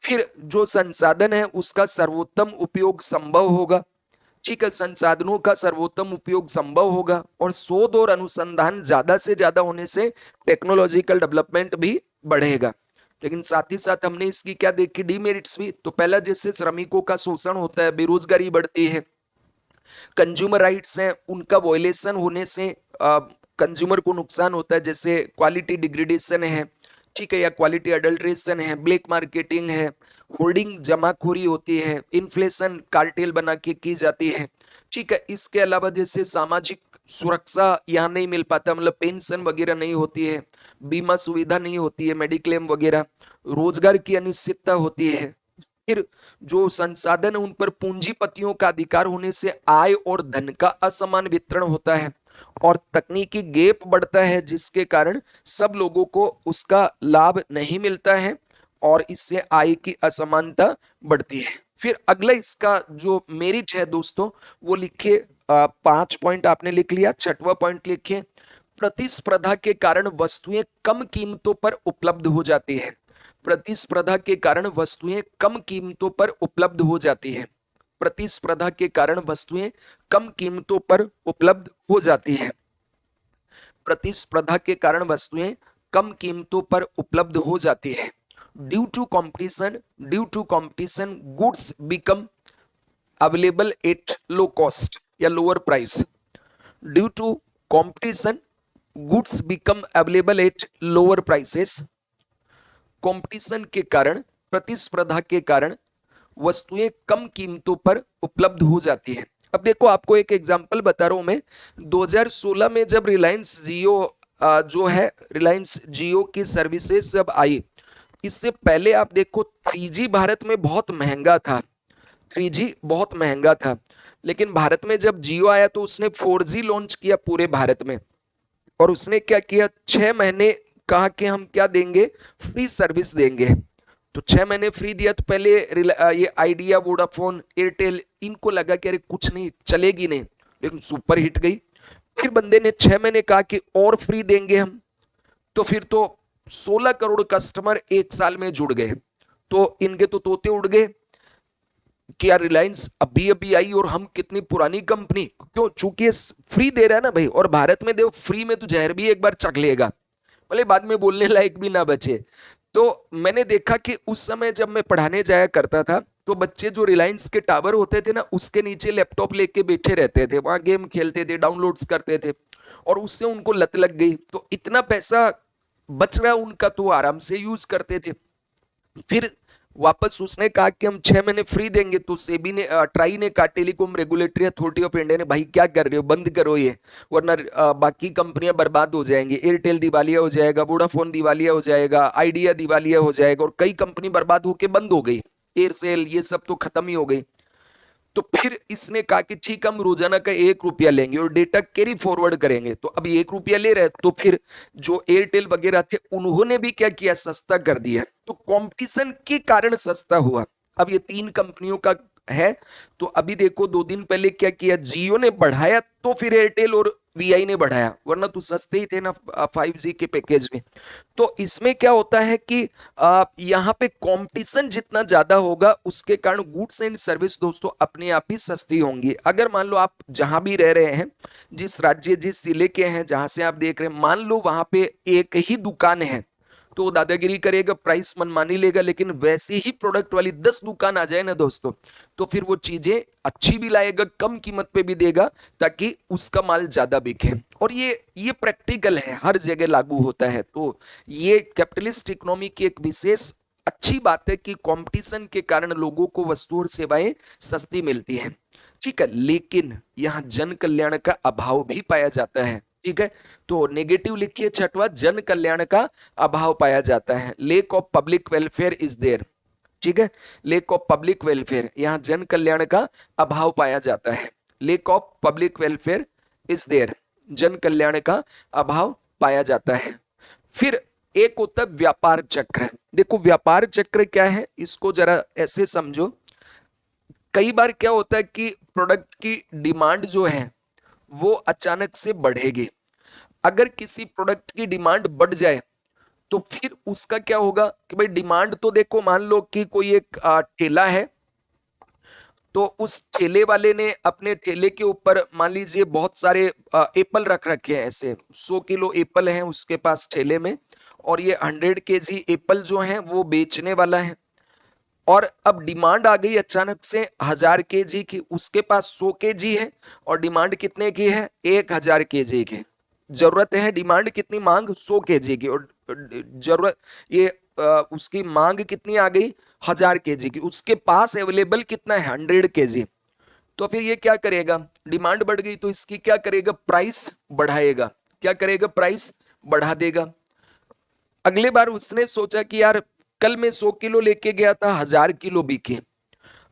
फिर जो संसाधन है उसका सर्वोत्तम उपयोग संभव होगा। ठीक है, संसाधनों का सर्वोत्तम उपयोग संभव होगा और शोध और अनुसंधान ज्यादा से ज्यादा होने से टेक्नोलॉजिकल डेवलपमेंट भी बढ़ेगा। लेकिन साथ ही साथ हमने इसकी क्या देखी, डीमेरिट्स भी। तो पहला, जैसे श्रमिकों का शोषण होता है, बेरोजगारी बढ़ती है, कंज्यूमर राइट्स हैं उनका वॉयलेशन होने से कंज्यूमर को नुकसान होता है, जैसे क्वालिटी डिग्रेडेशन है, ठीक है, या क्वालिटी अडल्ट्रेशन है, ब्लैक मार्केटिंग है, होर्डिंग जमाखोरी होती है, इन्फ्लेशन कार्टेल बना के की जाती है। ठीक है, इसके अलावा जैसे सामाजिक सुरक्षा यहाँ नहीं मिल पाता, मतलब पेंशन वगैरह नहीं होती है, बीमा सुविधा नहीं होती है, मेडिक्लेम वगैरह, रोजगार की अनिश्चितता होती है। फिर जो संसाधन है उन पर पूंजीपतियों का अधिकार होने से आय और धन का असमान वितरण होता है और तकनीकी गैप बढ़ता है, जिसके कारण सब लोगों को उसका लाभ नहीं मिलता है और इससे आय की असमानता बढ़ती है। फिर अगला इसका जो मेरिट है दोस्तों वो लिखिए, 5 पॉइंट आपने लिख लिया। छठवां पॉइंट लिखिए, प्रतिस्पर्धा के कारण वस्तुएं कम कीमतों पर उपलब्ध हो जाती है। प्रतिस्पर्धा के कारण वस्तुएं कम कीमतों पर उपलब्ध हो जाती है। प्रतिस्पर्धा के कारण वस्तुएं कम कीमतों पर उपलब्ध हो जाती है। प्रतिस्पर्धा के कारण वस्तुएं कम कीमतों पर उपलब्ध हो जाती है। Due to competition, due to competition goods become available at low cost या lower price. Due to competition goods become available at lower prices. Competition के कारण, प्रतिस्पर्धा के कारण वस्तुएं कम कीमतों पर उपलब्ध हो जाती है। अब देखो आपको एक एग्जांपल बता रहा हूं मैं, 2016 में जब रिलायंस जियो जो है, रिलायंस जियो की सर्विसेज जब आई, इससे पहले आप देखो 3G भारत में बहुत महंगा था, 3G बहुत महंगा था, लेकिन भारत में जब जियो आया तो उसने 4G लॉन्च किया पूरे भारत में। और उसने क्या किया, 6 महीने कहा कि हम क्या देंगे, फ्री सर्विस देंगे। तो 6 महीने फ्री दिया तो पहले ये आइडिया, वोडाफोन, एयरटेल, इनको लगा कि अरे कुछ नहीं चलेगी नहीं, लेकिन सुपर हिट गई। फिर बंदे ने 6 महीने कहा कि और फ्री देंगे हम, तो फिर तो 16 करोड़ कस्टमर एक साल में जुड़ गए। तो इनके तो तोते उड़ गए कि यार रिलायंस अभी अभी आई और हम कितनी पुरानी कंपनी, क्यों, चूंकि फ्री दे रहा है ना भाई, और भारत में देखो फ्री में तो जहर भी एक बार चख लेगा, भले बाद में बोलने लायक भी ना बचे। तो मैंने देखा कि उस समय जब मैं पढ़ाने जाया करता था तो बच्चे जो रिलायंस के टावर होते थे ना, उसके नीचे लैपटॉप लेके बैठे रहते थे, वहां गेम खेलते थे, डाउनलोड्स करते थे, और उससे उनको लत लग गई। तो इतना पैसा बच रहा उनका तो आराम से यूज करते थे। फिर वापस उसने कहा कि हम 6 महीने फ्री देंगे, तो सेबी ने, ट्राई ने कहा, telecom regulatory authority of India ने, भाई क्या कर रहे हो, बंद करो ये, वरना बाकी कंपनियां बर्बाद हो जाएंगी, एयरटेल दिवालिया हो जाएगा, वोडाफोन दिवालिया हो जाएगा, आइडिया दिवालिया हो जाएगा, और कई कंपनी बर्बाद होके बंद हो गई, एयरसेल ये सब तो खत्म ही हो गई। तो फिर इसने कहा कि ठीक, हम रोजाना का 1 रुपया लेंगे और डेटा कैरी फॉरवर्ड करेंगे। तो अभी 1 रुपया ले रहे, तो फिर जो एयरटेल वगैरह थे उन्होंने भी क्या किया, सस्ता कर दिया। तो कंपटीशन के कारण सस्ता हुआ। अब ये 3 कंपनियों का है। तो अभी देखो 2 दिन पहले क्या किया, जियो ने बढ़ाया, तो फिर एयरटेल और वीआई ने बढ़ाया, वरना तो सस्ते ही थे ना 5G के पैकेज में। तो इसमें क्या होता है कि यहाँ पे कंपटीशन जितना ज्यादा होगा उसके कारण गुड्स एंड सर्विस दोस्तों अपने आप ही सस्ती होंगी। अगर मान लो आप जहां भी रह रहे हैं, जिस राज्य, जिस जिले के हैं, जहां से आप देख रहे हैं, मान लो वहां पे एक ही दुकान है, तो वो दादागिरी करेगा, प्राइस मनमानी लेगा, लेकिन वैसे ही प्रोडक्ट वाली 10 दुकान आ जाए ना दोस्तों, तो फिर वो चीजें अच्छी भी लाएगा, कम कीमत पे भी देगा, ताकि उसका माल ज्यादा बिके। और ये प्रैक्टिकल है, हर जगह लागू होता है। तो ये कैपिटलिस्ट इकोनॉमी की एक विशेष अच्छी बात है कि कंपटीशन के कारण लोगों को वस्तु और सेवाएं सस्ती मिलती हैं। ठीक है, लेकिन यहाँ जन कल्याण का अभाव भी पाया जाता है। ठीक है, तो नेगेटिव लिखिए छठवा, जन कल्याण का अभाव पाया जाता है, lack of public welfare is there. ठीक है, लेक ऑफ पब्लिक वेलफेयर, यहाँ जन कल्याण का अभाव पाया जाता है, lack of public welfare is there, जन कल्याण का अभाव पाया जाता है। फिर एक होता है व्यापार चक्र। देखो व्यापार चक्र क्या है, इसको जरा ऐसे समझो। कई बार क्या होता है कि प्रोडक्ट की डिमांड जो है वो अचानक से बढ़ेगी। अगर किसी प्रोडक्ट की डिमांड बढ़ जाए तो फिर उसका क्या होगा कि भाई डिमांड तो देखो, मान लो कि कोई एक ठेला है, तो उस ठेले वाले ने अपने ठेले के ऊपर मान लीजिए बहुत सारे एप्पल रख रखे हैं, ऐसे 100 किलो एप्पल हैं उसके पास ठेले में, और ये 100 kg एप्पल जो है वो बेचने वाला है। और अब डिमांड आ गई अचानक से 1000 kg की, उसके पास 100 kg है, और डिमांड कितने की है, 1000 kg की जरूरत है। डिमांड कितनी, मांग 100 kg की, और जरूरत ये उसकी मांग कितनी आ गई, 1000 kg की, उसके पास अवेलेबल कितना है, 100 kg। तो फिर ये क्या करेगा, डिमांड बढ़ गई तो इसकी क्या करेगा, प्राइस बढ़ाएगा। क्या करेगा, प्राइस बढ़ा देगा। अगले बार उसने सोचा कि यार कल मैं 100 किलो लेके गया था, 1000 किलो बिके।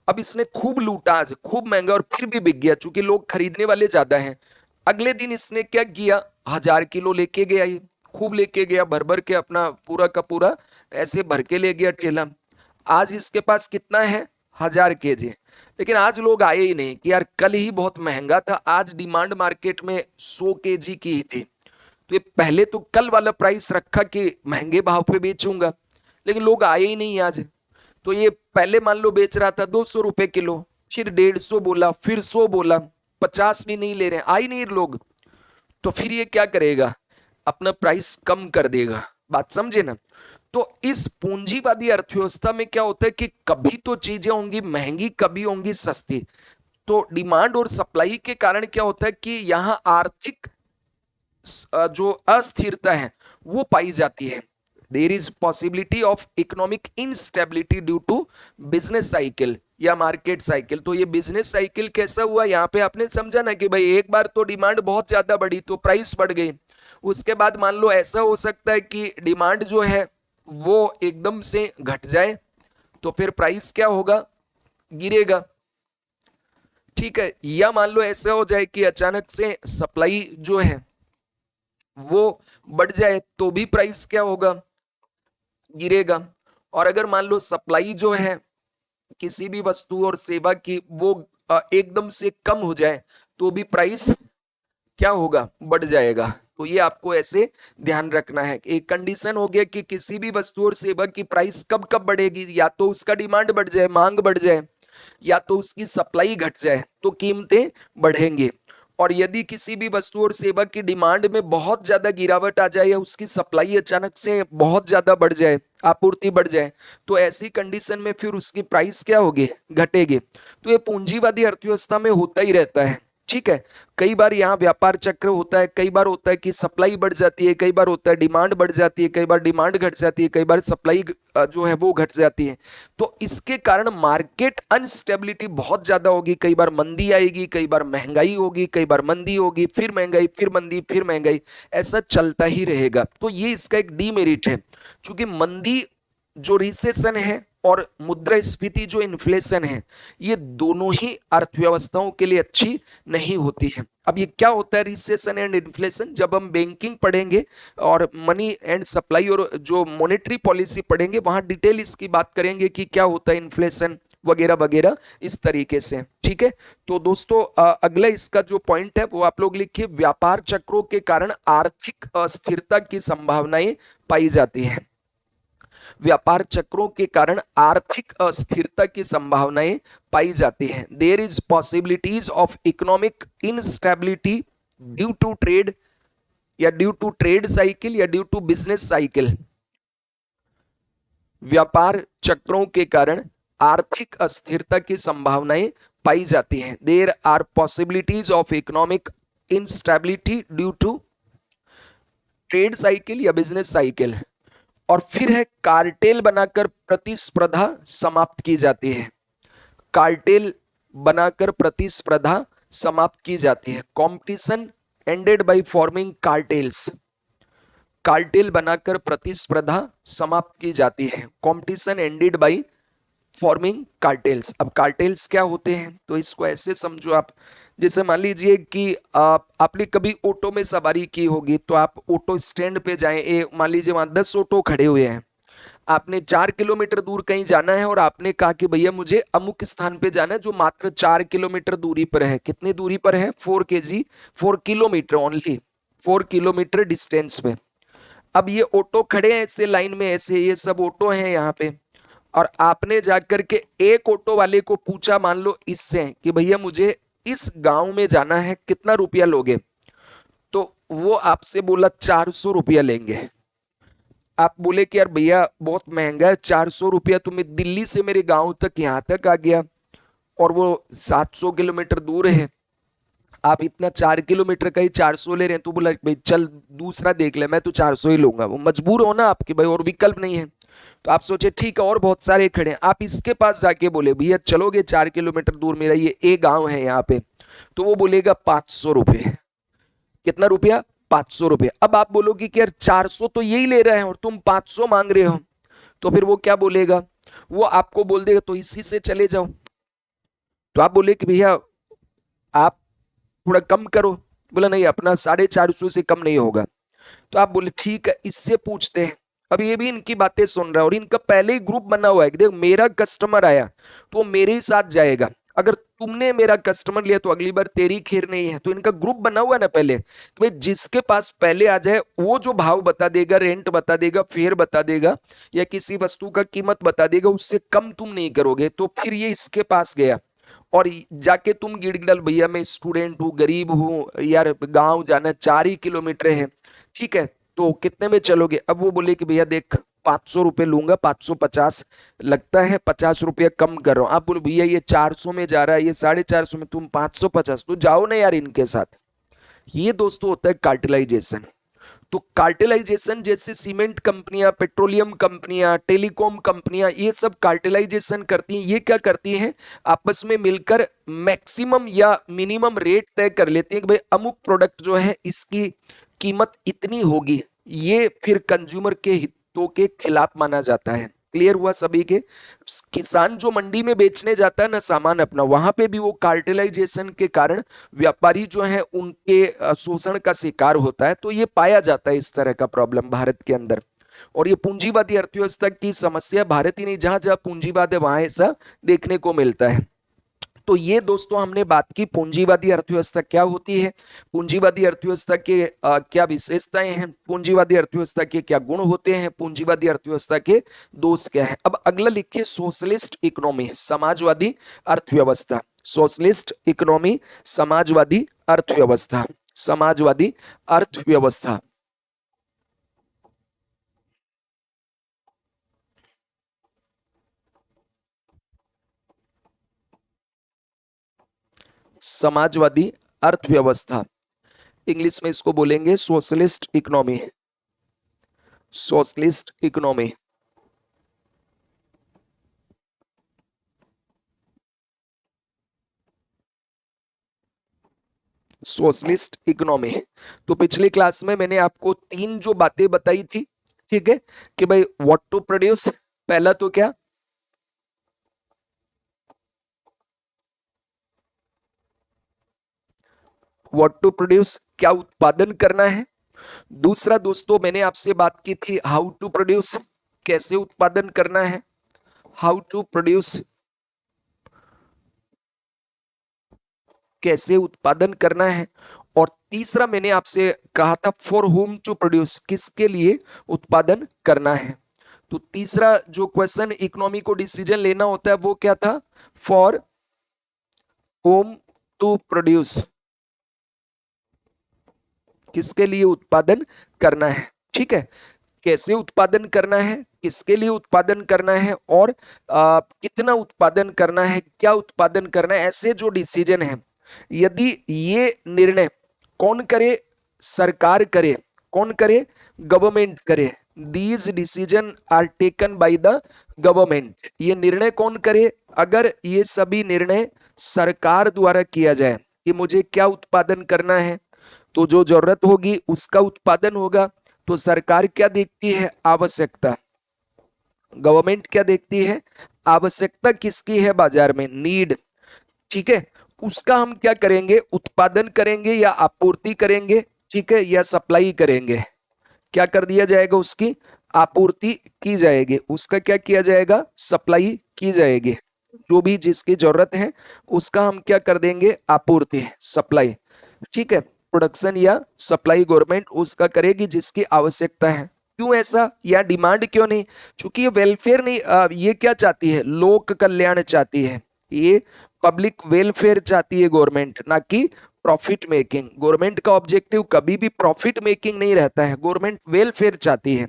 अब इसने खूब लूटा, आज खूब महंगा, और फिर भी बिक गया क्योंकि लोग खरीदने वाले ज्यादा हैं। अगले दिन इसने क्या किया, 1000 किलो लेके गया, ये खूब लेके गया, भर भर के अपना पूरा का पूरा ऐसे भर के ले गया ठेला। आज इसके पास कितना है, 1000 kg। लेकिन आज लोग आए ही नहीं कि यार कल ही बहुत महंगा था, आज डिमांड मार्केट में 100 kg की ही थी, तो ये पहले तो कल वाला प्राइस रखा कि महंगे भाव पे बेचूंगा, लेकिन लोग आए ही नहीं आज। तो ये पहले मान लो बेच रहा था 200 रुपए किलो, फिर 150 बोला, फिर 100 बोला, 50 भी नहीं ले रहे, आ ही नहीं लोग। तो फिर ये क्या करेगा, अपना प्राइस कम कर देगा। बात समझे ना। तो इस पूंजीवादी अर्थव्यवस्था में क्या होता है कि कभी तो चीजें होंगी महंगी, कभी होंगी सस्ती। तो डिमांड और सप्लाई के कारण क्या होता है कि यहाँ आर्थिक जो अस्थिरता है वो पाई जाती है। There is possibility of economic instability due to business cycle या मार्केट साइकिल। तो ये बिजनेस साइकिल कैसा हुआ, यहाँ पे आपने समझा ना कि भाई एक बार तो डिमांड बहुत ज्यादा बढ़ी तो प्राइस बढ़ गई, उसके बाद मान लो ऐसा हो सकता है कि डिमांड जो है वो एकदम से घट जाए, तो फिर प्राइस क्या होगा, गिरेगा। ठीक है, या मान लो ऐसा हो जाए कि अचानक से सप्लाई जो है वो बढ़ जाए तो भी प्राइस क्या होगा, गिरेगा। और अगर मान लो सप्लाई जो है किसी भी वस्तु और सेवा की वो एकदम से कम हो जाए तो भी प्राइस क्या होगा, बढ़ जाएगा। तो ये आपको ऐसे ध्यान रखना है। एक कंडीशन हो गया कि किसी भी वस्तु और सेवा की प्राइस कब कब बढ़ेगी, या तो उसका डिमांड बढ़ जाए, मांग बढ़ जाए, या तो उसकी सप्लाई घट जाए तो कीमतें बढ़ेंगे। और यदि किसी भी वस्तु और सेवा की डिमांड में बहुत ज्यादा गिरावट आ जाए या उसकी सप्लाई अचानक से बहुत ज्यादा बढ़ जाए, आपूर्ति बढ़ जाए, तो ऐसी कंडीशन में फिर उसकी प्राइस क्या होगी, घटेगी। तो ये पूंजीवादी अर्थव्यवस्था में होता ही रहता है। ठीक है, कई बार यहाँ व्यापार चक्र होता है, कई बार होता है कि सप्लाई बढ़ जाती है, कई बार होता है डिमांड बढ़ जाती है, कई बार डिमांड घट जाती है, कई बार सप्लाई जो है वो घट जाती है। तो इसके कारण मार्केट अनस्टेबिलिटी बहुत ज्यादा होगी। कई बार मंदी आएगी, कई बार महंगाई होगी, कई बार मंदी होगी, फिर महंगाई, फिर मंदी, फिर महंगाई, ऐसा चलता ही रहेगा। तो ये इसका एक डीमेरिट है। क्योंकि मंदी जो रिसेशन है और मुद्रास्फीति जो इन्फ्लेशन है, ये दोनों ही अर्थव्यवस्थाओं के लिए अच्छी नहीं होती है। अब ये क्या होता है रिसेशन एंड इन्फ्लेशन, जब हम बैंकिंग पढ़ेंगे और मनी एंड सप्लाई और जो मॉनेटरी पॉलिसी पढ़ेंगे वहां डिटेल इसकी बात करेंगे कि क्या होता है इन्फ्लेशन वगैरह वगैरह, इस तरीके से। ठीक है, तो दोस्तों अगला इसका जो पॉइंट है वो आप लोग लिखिए, व्यापार चक्रों के कारण आर्थिक अस्थिरता की संभावनाएं पाई जाती है। व्यापार चक्रों के कारण आर्थिक अस्थिरता की संभावनाएं पाई जाती हैं। There is possibilities of economic instability due to trade, या ड्यू टू ट्रेड साइकिल, या ड्यू टू बिजनेस साइकिल। व्यापार चक्रों के कारण आर्थिक अस्थिरता की संभावनाएं पाई जाती हैं। There are possibilities of economic instability due to trade cycle या बिजनेस साइकिल। और फिर है कार्टेल बनाकर प्रतिस्पर्धा समाप्त की जाती है। कार्टेल बनाकर प्रतिस्पर्धा समाप्त की जाती है। Competition ended by forming cartels. Cartel बनाकर प्रतिस्पर्धा समाप्त की जाती है। Competition ended by forming cartels. अब कार्टेल्स क्या होते हैं, तो इसको ऐसे समझो आप, जैसे मान लीजिए कि आपने कभी ऑटो में सवारी की होगी, तो आप ऑटो स्टैंड पे जाएं, मान लीजिए वहां 10 ऑटो खड़े हुए हैं, आपने 4 किलोमीटर दूर कहीं जाना है और आपने कहा कि भैया मुझे अमुक स्थान पे जाना है जो मात्र 4 किलोमीटर दूरी पर है। कितनी दूरी पर है, 4 किलोमीटर ओनली, 4 किलोमीटर डिस्टेंस पे। अब ये ऑटो खड़े हैं ऐसे लाइन में, ऐसे ये सब ऑटो हैं यहाँ पे, और आपने जाकर के एक ऑटो वाले को पूछा, मान लो इससे, कि भैया मुझे इस गांव में जाना है, कितना रुपया लोगे। तो वो आपसे बोला 400 रुपया लेंगे। आप बोले कि यार भैया बहुत महंगा है, 400 रुपया, तो मैं दिल्ली से मेरे गांव तक यहाँ तक आ गया और वो 700 किलोमीटर दूर है, आप इतना 4 किलोमीटर का ही 400 ले रहे हैं। तो बोला भाई चल दूसरा देख ले, मैं तो 400 ही लूंगा। वो मजबूर हो ना आपके भाई, और विकल्प नहीं है। तो आप सोचे ठीक है, और बहुत सारे खड़े हैं, आप इसके पास जाके बोले भैया चलोगे 4 किलोमीटर दूर, मेरा ये गांव है यहाँ पे, तो वो बोलेगा 500 रुपये। कितना रुपया, 500 रुपये। अब आप बोलोगे कि यार 400 तो यही ले रहे हैं और तुम 500 मांग रहे हो, तो फिर वो क्या बोलेगा, वो आपको बोल देगा तो इसी से चले जाओ। तो आप बोले कि भैया आप थोड़ा कम करो, बोला नहीं अपना 450 से कम नहीं होगा। तो आप बोले ठीक है, इससे पूछते हैं। अब ये भी इनकी बातें सुन रहा है और इनका पहले ही ग्रुप बना हुआ है कि देख मेरा कस्टमर आया तो वो मेरे ही साथ जाएगा, अगर तुमने मेरा कस्टमर लिया तो अगली बार तेरी खैर नहीं है। तो इनका ग्रुप बना हुआ है ना पहले, कि भाई जिसके पास पहले आ जाए वो जो भाव बता देगा, रेंट बता देगा, फेयर बता देगा, या किसी वस्तु का कीमत बता देगा, उससे कम तुम नहीं करोगे। तो फिर ये इसके पास गया और जाके तुम गिड़गिड़ल भैया मैं स्टूडेंट हूँ, गरीब हूँ यार, गांव जाना 4 ही किलोमीटर है, ठीक है तो कितने में चलोगे। अब वो बोले कि भैया देख 500 रुपये लूंगा, 550 लगता है, 50 रुपया कम कर रहा हूँ। आप बोलो भैया ये 400 में जा रहा है, ये 450 में, तुम 550, तो जाओ ना यार इनके साथ। ये दोस्तों होता है कार्टेलाइजेशन। तो कार्टेलाइजेशन जैसे सीमेंट कंपनियां, पेट्रोलियम कंपनियां, टेलीकॉम कंपनियां, ये सब कार्टेलाइजेशन करती हैं। ये क्या करती हैं, आपस में मिलकर मैक्सिमम या मिनिमम रेट तय कर लेती हैं कि भाई अमुक प्रोडक्ट जो है इसकी कीमत इतनी होगी। ये फिर कंज्यूमर के हितों के खिलाफ माना जाता है। क्लियर हुआ सभी के? किसान जो मंडी में बेचने जाता है ना सामान अपना, वहां पे भी वो कार्टेलाइजेशन के कारण व्यापारी जो है उनके शोषण का शिकार होता है। तो ये पाया जाता है इस तरह का प्रॉब्लम भारत के अंदर। और ये पूंजीवादी अर्थव्यवस्था की समस्या भारत ही नहीं, जहां जहां पूंजीवाद है वहां ऐसा देखने को मिलता है। तो ये दोस्तों हमने बात की पूंजीवादी अर्थव्यवस्था क्या होती है, पूंजीवादी अर्थव्यवस्था के क्या विशेषताएं हैं, पूंजीवादी अर्थव्यवस्था के क्या गुण होते हैं, पूंजीवादी अर्थव्यवस्था के दोष क्या है। अब अगला लिखिए सोशलिस्ट इकोनॉमी, समाजवादी अर्थव्यवस्था। सोशलिस्ट इकोनॉमी, समाजवादी अर्थव्यवस्था, समाजवादी अर्थव्यवस्था। समाजवादी अर्थव्यवस्था, इंग्लिश में इसको बोलेंगे socialist economy, socialist economy. Socialist economy. तो पिछली क्लास में मैंने आपको तीन जो बातें बताई थी, ठीक है, कि भाई व्हाट टू प्रोड्यूस, पहला तो क्या, व्हाट टू प्रोड्यूस, क्या उत्पादन करना है। दूसरा दोस्तों मैंने आपसे बात की थी हाउ टू प्रोड्यूस, कैसे उत्पादन करना है, हाउ टू प्रोड्यूस, कैसे उत्पादन करना है। और तीसरा मैंने आपसे कहा था फॉर होम टू प्रोड्यूस, किसके लिए उत्पादन करना है। तो तीसरा जो क्वेश्चन इकोनॉमी को डिसीजन लेना होता है वो क्या था, फॉर होम टू प्रोड्यूस, किसके लिए उत्पादन करना है, ठीक है, कैसे उत्पादन करना है, किसके लिए उत्पादन करना है, और कितना उत्पादन करना है, क्या उत्पादन करना है, ऐसे जो डिसीजन है, यदि ये निर्णय कौन करे, सरकार करे, कौन करे, गवर्नमेंट करे। These decision are taken by the government, ये निर्णय कौन करे, अगर ये सभी निर्णय सरकार द्वारा किया जाए कि मुझे क्या उत्पादन करना है, तो जो जरूरत होगी उसका उत्पादन होगा। तो सरकार क्या देखती है, आवश्यकता, गवर्नमेंट क्या देखती है, आवश्यकता किसकी है बाजार में, नीड, ठीक है, उसका हम क्या करेंगे, उत्पादन करेंगे या आपूर्ति करेंगे, ठीक है, या सप्लाई करेंगे, क्या कर दिया जाएगा, उसकी आपूर्ति की जाएगी, उसका क्या किया जाएगा, सप्लाई की जाएगी, जो भी जिसकी जरूरत है उसका हम क्या कर देंगे, आपूर्ति, सप्लाई, ठीक है, प्रोडक्शन या सप्लाई गवर्नमेंट उसका करेगी जिसकी आवश्यकता है। क्यों ऐसा, या डिमांड क्यों नहीं, क्योंकि ये वेलफेयर नहीं, ये क्या चाहती है, लोक कल्याण चाहती है, ये पब्लिक वेलफेयर चाहती है गवर्नमेंट, ना कि प्रॉफिट मेकिंग। गवर्नमेंट का ऑब्जेक्टिव कभी भी प्रॉफिट मेकिंग नहीं रहता है, गवर्नमेंट वेलफेयर चाहती है।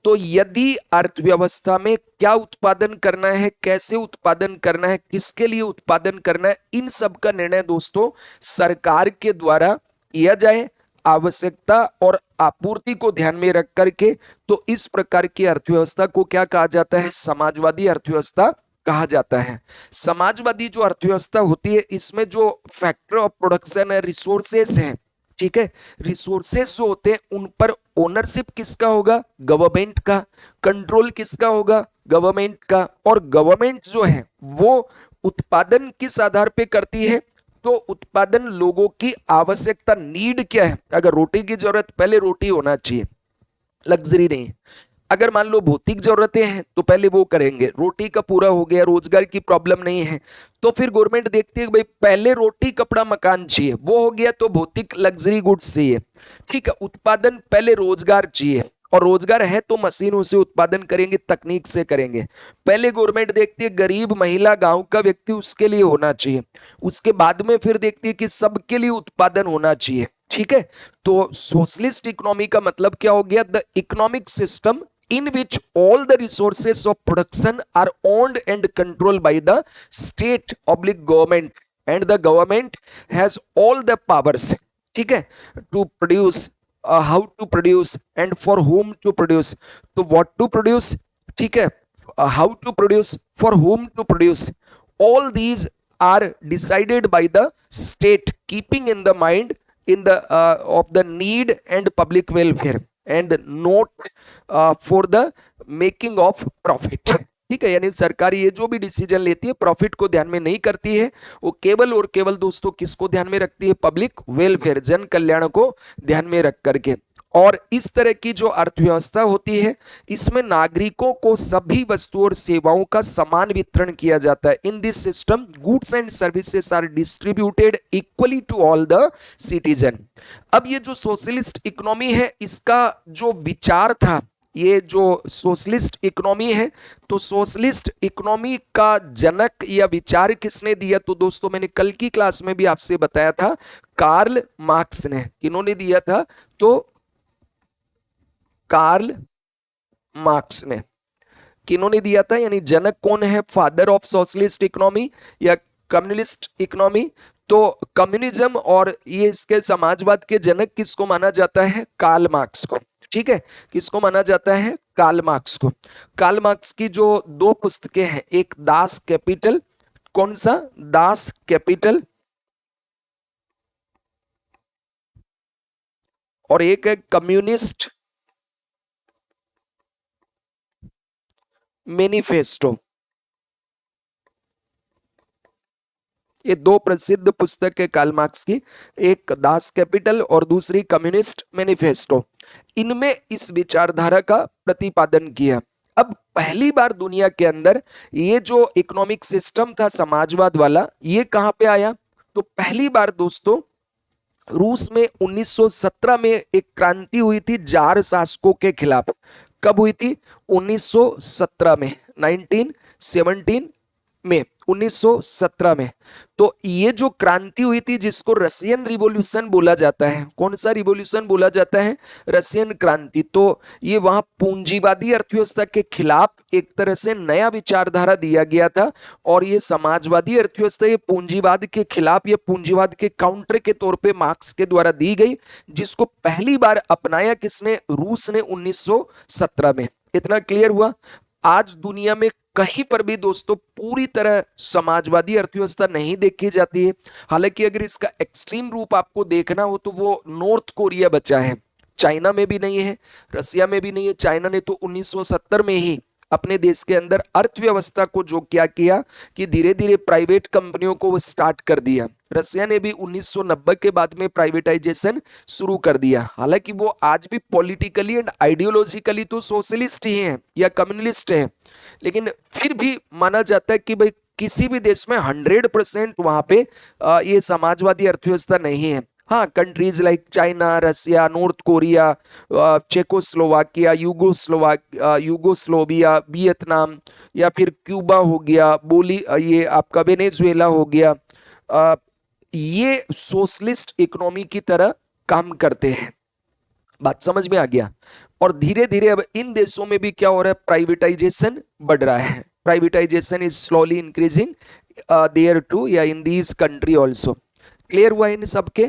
तो यदि अर्थव्यवस्था में क्या उत्पादन करना है, कैसे उत्पादन करना है, किसके लिए उत्पादन करना है, इन सब का निर्णय दोस्तों सरकार के द्वारा किया जाए, आवश्यकता और आपूर्ति को ध्यान में रख करके, तो इस प्रकार की अर्थव्यवस्था को क्या कहा जाता है, समाजवादी अर्थव्यवस्था कहा जाता है। समाजवादी जो अर्थव्यवस्था होती है इसमें जो फैक्टर ऑफ प्रोडक्शन है, रिसोर्सेस है, ठीक है, रिसोर्सेस जो होते हैं उन पर ओनरशिप किसका होगा, गवर्नमेंट का, कंट्रोल किसका होगा, गवर्नमेंट का, और गवर्नमेंट जो है वो उत्पादन किस आधार पे करती है, तो उत्पादन लोगों की आवश्यकता, नीड क्या है, अगर रोटी की जरूरत, पहले रोटी होना चाहिए, लग्जरी नहीं। अगर मान लो भौतिक जरूरतें हैं तो पहले वो करेंगे, रोटी का पूरा हो गया, रोजगार की प्रॉब्लम नहीं है, तो फिर गवर्नमेंट देखती है कि भाई पहले रोटी कपड़ा मकान चाहिए, वो हो गया तो भौतिक लग्जरी गुड्स चाहिए, ठीक है, उत्पादन पहले रोजगार चाहिए, और रोजगार है तो मशीनों से उत्पादन करेंगे, तकनीक से करेंगे। पहले गवर्नमेंट देखती है गरीब महिला, गांव का व्यक्ति, उसके लिए होना चाहिए, उसके बाद में फिर देखती है कि सबके लिए उत्पादन होना चाहिए, ठीक है। तो सोशलिस्ट इकोनॉमी का मतलब क्या हो गया, the economic system in which all the resources of production are owned and controlled by the state oblique government, and the government has all the powers, ठीक है, to produce, how to produce and for whom to produce, तो what to produce, ठीक है, how to produce, for whom to produce, all these are decided by the state keeping in the mind in the of the need and public welfare, and not for the making of profit. ठीक है, यानी सरकार ये जो भी decision लेती है profit को ध्यान में नहीं करती है, वो केवल और केवल दोस्तों किसको ध्यान में रखती है, पब्लिक वेलफेयर, जन कल्याण को ध्यान में रख करके। और इस तरह की जो अर्थव्यवस्था होती है इसमें नागरिकों को सभी वस्तुओं और सेवाओं का समान वितरण किया जाता है। In this system goods and services are distributed equally to all the citizen. अब ये जो सोशलिस्ट इकोनॉमी है इसका जो विचार था, ये जो सोशलिस्ट इकोनॉमी है, तो सोशलिस्ट इकोनॉमी का जनक या विचार किसने दिया, तो दोस्तों मैंने कल की क्लास में भी आपसे बताया था, कार्ल मार्क्स ने। किन्होंने दिया था, तो कार्ल मार्क्स ने। किन्होंने दिया था, यानी जनक कौन है, फादर ऑफ सोशलिस्ट इकोनॉमी या कम्युनिस्ट इकोनॉमी, तो कम्युनिज्म और ये इसके समाजवाद के जनक किसको माना जाता है, कार्ल मार्क्स को। ठीक है, किसको माना जाता है, कार्ल मार्क्स को। कार्ल मार्क्स की जो दो पुस्तकें हैं, एक दास कैपिटल, कौन सा, दास कैपिटल, और एक है कम्युनिस्ट मैनिफेस्टो। ये दो प्रसिद्ध पुस्तक है कार्ल मार्क्स की, एक दास कैपिटल और दूसरी कम्युनिस्ट मैनिफेस्टो। इनमें इस विचारधारा का प्रतिपादन किया। अब पहली बार दुनिया के अंदर ये जो इकोनॉमिक सिस्टम था समाजवाद वाला, ये कहां पे आया, तो पहली बार दोस्तों रूस में 1917 में एक क्रांति हुई थी जार शासकों के खिलाफ। कब हुई थी, 1917 में, 1917 में, 1917 में। तो ये जो क्रांति हुई थी जिसको रशियन रिवॉल्यूशन बोला जाता है, कौन सा रिवॉल्यूशन बोला जाता है, रशियन क्रांति। तो ये वहां पूंजीवादी अर्थव्यवस्था के खिलाफ एक तरह से नया विचारधारा दिया गया था, और ये समाजवादी अर्थव्यवस्था ये पूंजीवाद के खिलाफ, ये पूंजीवाद के काउंटर के तौर पे मार्क्स के द्वारा दी गई, जिसको पहली बार अपनाया किसने, रूस ने 1917 में। इतना क्लियर हुआ। आज दुनिया में कहीं पर भी दोस्तों पूरी तरह समाजवादी अर्थव्यवस्था नहीं देखी जाती है। हालांकि अगर इसका एक्सट्रीम रूप आपको देखना हो तो वो नॉर्थ कोरिया बचा है, चाइना में भी नहीं है, रसिया में भी नहीं है। चाइना ने तो 1970 में ही अपने देश के अंदर अर्थव्यवस्था को जो क्या किया कि धीरे धीरे प्राइवेट कंपनियों को वो स्टार्ट कर दिया। रसिया ने भी 1990 के बाद में प्राइवेटाइजेशन शुरू कर दिया। हालांकि वो आज भी पॉलिटिकली एंड आइडियोलॉजिकली तो सोशलिस्ट ही हैं या कम्युनिस्ट हैं, लेकिन फिर भी माना जाता है कि भाई किसी भी देश में 100% वहां पे ये समाजवादी अर्थव्यवस्था नहीं है। हाँ, कंट्रीज लाइक चाइना, रसिया, नॉर्थ कोरिया, चेकोस्लोवाकिया, यूगोस्लोविया, वियतनाम, या फिर क्यूबा हो गया, ये आपका वेनेजुएला हो गया, ये सोशलिस्ट इकोनॉमी की तरह काम करते हैं। बात समझ में आ गया। और धीरे धीरे अब इन देशों में भी क्या हो रहा है, प्राइवेटाइजेशन बढ़ रहा है। Privatisation is slowly increasing there too, या in these country also. Clear हुआ इन सबके।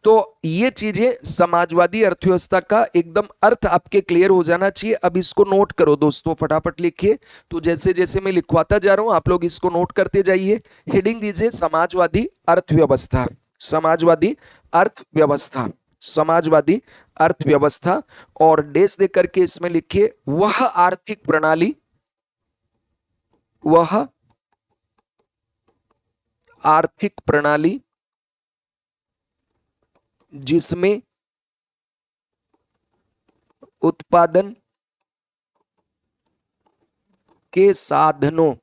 तो ये चीजें समाजवादी अर्थव्यवस्था का एकदम अर्थ आपके क्लियर हो जाना चाहिए। अब इसको नोट करो दोस्तों, फटाफट लिखिए। तो जैसे जैसे मैं लिखवाता जा रहा हूं आप लोग इसको नोट करते जाइए। हेडिंग दीजिए समाजवादी अर्थव्यवस्था, समाजवादी अर्थव्यवस्था, समाजवादी अर्थव्यवस्था, और देश दे करके इसमें लिखिए वह आर्थिक प्रणाली, वह आर्थिक प्रणाली जिसमें उत्पादन के साधनों,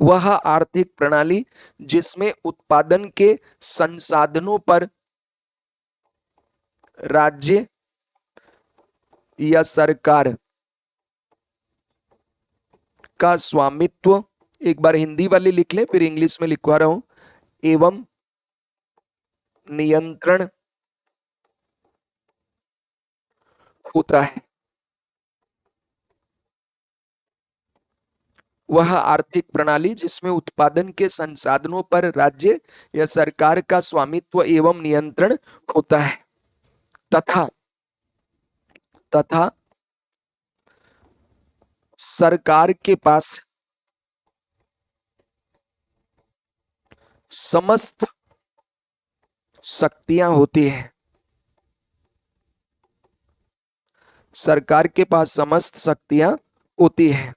वह आर्थिक प्रणाली जिसमें उत्पादन के संसाधनों पर राज्य या सरकार का स्वामित्व, एक बार हिंदी वाले लिख ले फिर इंग्लिश में लिखवा रहा हूं, एवं नियंत्रण होता है। वह आर्थिक प्रणाली जिसमें उत्पादन के संसाधनों पर राज्य या सरकार का स्वामित्व एवं नियंत्रण होता है, तथा तथा सरकार के पास समस्त शक्तियां होती हैं। सरकार के पास समस्त शक्तियां होती है।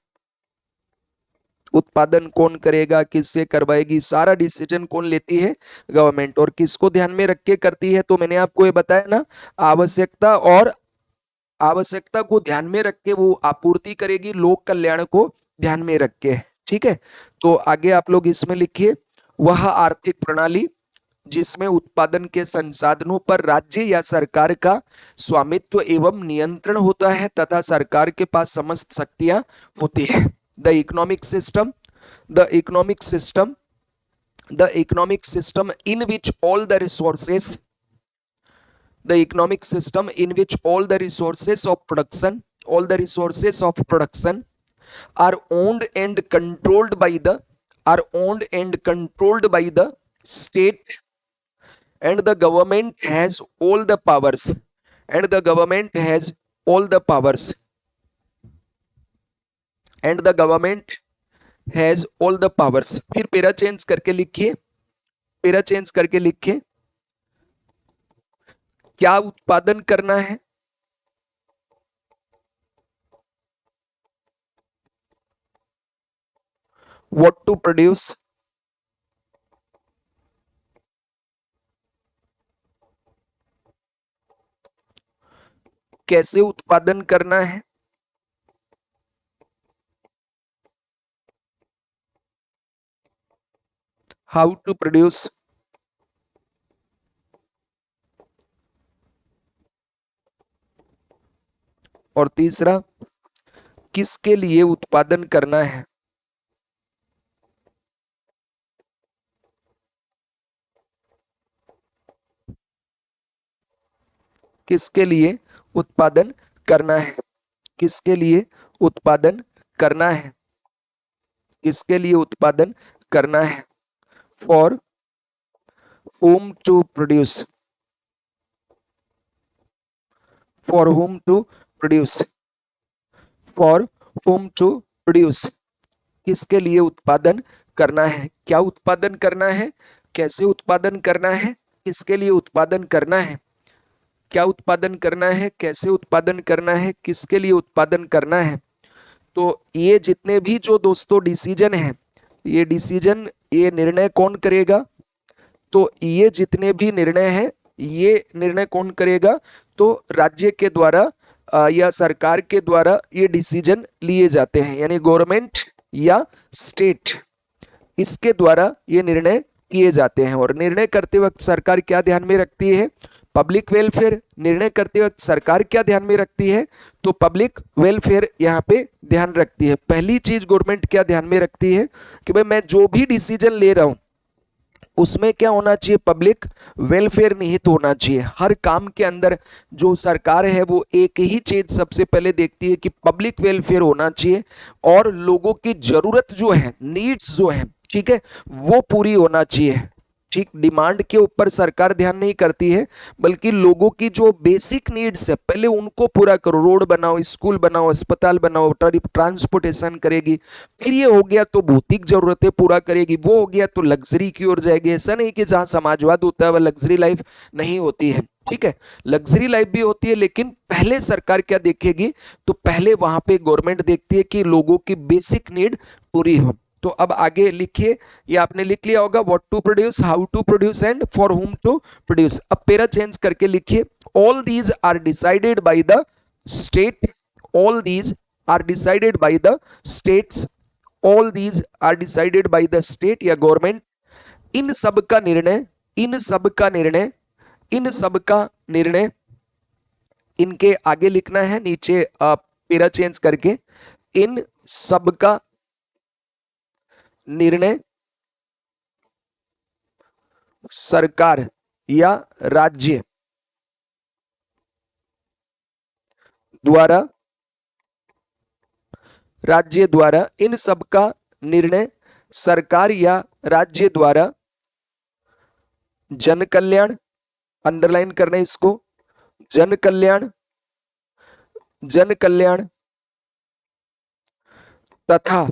उत्पादन कौन करेगा, किससे करवाएगी, सारा डिसीजन कौन लेती है, गवर्नमेंट। और किसको ध्यान में रख के करती है, तो मैंने आपको ये बताया ना, आवश्यकता और आवश्यकता को ध्यान में रख के वो आपूर्ति करेगी, लोक कल्याण को ध्यान में रख के। ठीक है, तो आगे आप लोग इसमें लिखिए, वह आर्थिक प्रणाली जिसमें उत्पादन के संसाधनों पर राज्य या सरकार का स्वामित्व एवं नियंत्रण होता है तथा सरकार के पास समस्त शक्तियां होती है। The economic system, the economic system, the economic system in which all the resources, the economic system in which all the resources of production, all the resources of production are owned and controlled by the, are owned and controlled by the state, and the government has all the powers, and the government has all the powers, and the government has all the powers। फिर पेरा change करके लिखिए, पेरा change करके लिखिए, क्या उत्पादन करना है, what to produce, कैसे उत्पादन करना है, हाउ टू प्रोड्यूस, और तीसरा किसके लिए उत्पादन करना है, किसके लिए उत्पादन करना है, किसके लिए उत्पादन करना है, किसके लिए उत्पादन करना है, for whom to produce, for whom to produce, for whom to produce, किसके लिए उत्पादन करना है, क्या उत्पादन करना है, कैसे उत्पादन करना है, किसके लिए उत्पादन करना है, क्या उत्पादन करना है, कैसे उत्पादन करना है, किसके लिए उत्पादन करना है। तो ये जितने भी जो दोस्तों डिसीजन है, ये डिसीजन, ये निर्णय कौन करेगा, तो ये जितने भी निर्णय हैं, ये निर्णय कौन करेगा, तो राज्य के द्वारा या सरकार के द्वारा ये डिसीजन लिए जाते हैं, यानी गवर्नमेंट या स्टेट, इसके द्वारा ये निर्णय किए जाते हैं। और निर्णय करते वक्त सरकार क्या ध्यान में रखती है, पब्लिक वेलफेयर। निर्णय करते वक्त सरकार क्या ध्यान में रखती है, तो पब्लिक वेलफेयर यहाँ पे ध्यान रखती है। पहली चीज गवर्नमेंट क्या ध्यान में रखती है कि भाई मैं जो भी डिसीजन ले रहा हूं उसमें क्या होना चाहिए, पब्लिक वेलफेयर निहित होना चाहिए। हर काम के अंदर जो सरकार है वो एक ही चीज सबसे पहले देखती है कि पब्लिक वेलफेयर होना चाहिए और लोगों की जरूरत जो है, नीड्स जो है, ठीक है, वो पूरी होना चाहिए। ठीक, डिमांड के ऊपर सरकार ध्यान नहीं करती है, बल्कि लोगों की जो बेसिक नीड्स है पहले उनको पूरा करो। रोड बनाओ, स्कूल बनाओ, अस्पताल बनाओ, ट्रांसपोर्टेशन करेगी, फिर ये हो गया तो भौतिक जरूरतें पूरा करेगी, वो हो गया तो लग्जरी की ओर जाएगी। ऐसा नहीं कि जहां समाजवाद होता है वह लग्जरी लाइफ नहीं होती है, ठीक है, लग्जरी लाइफ भी होती है, लेकिन पहले सरकार क्या देखेगी, तो पहले वहां पे गवर्नमेंट देखती है कि लोगों की बेसिक नीड पूरी हो। तो अब आगे लिखिए, ये आपने लिख लिया होगा, what to produce, how to produce and for whom to produce. अब पेरा चेंज करके लिखिए, all these are decided by the state, all these are decided by the states, all these are decided by the state या government. इन सब का निर्णय, इन सब का निर्णय, इन सब का निर्णय, इनके आगे लिखना है नीचे पेरा चेंज करके, इन सब का निर्णय सरकार या राज्य द्वारा, राज्य द्वारा, इन सब का निर्णय सरकार या राज्य द्वारा जन कल्याण, अंडरलाइन करना इसको, जन कल्याण, जन कल्याण तथा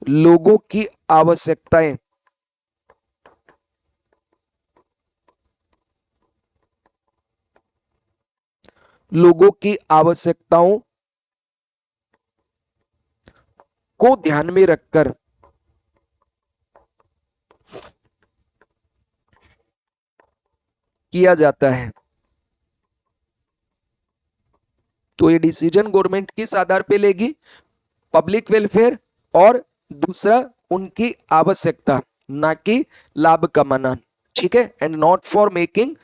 लोगों की आवश्यकताएं, लोगों की आवश्यकताओं को ध्यान में रखकर किया जाता है। तो ये डिसीजन गवर्नमेंट किस आधार पे लेगी? पब्लिक वेलफेयर और दूसरा उनकी आवश्यकता, ना कि लाभ कमाना। ठीक है, and not for making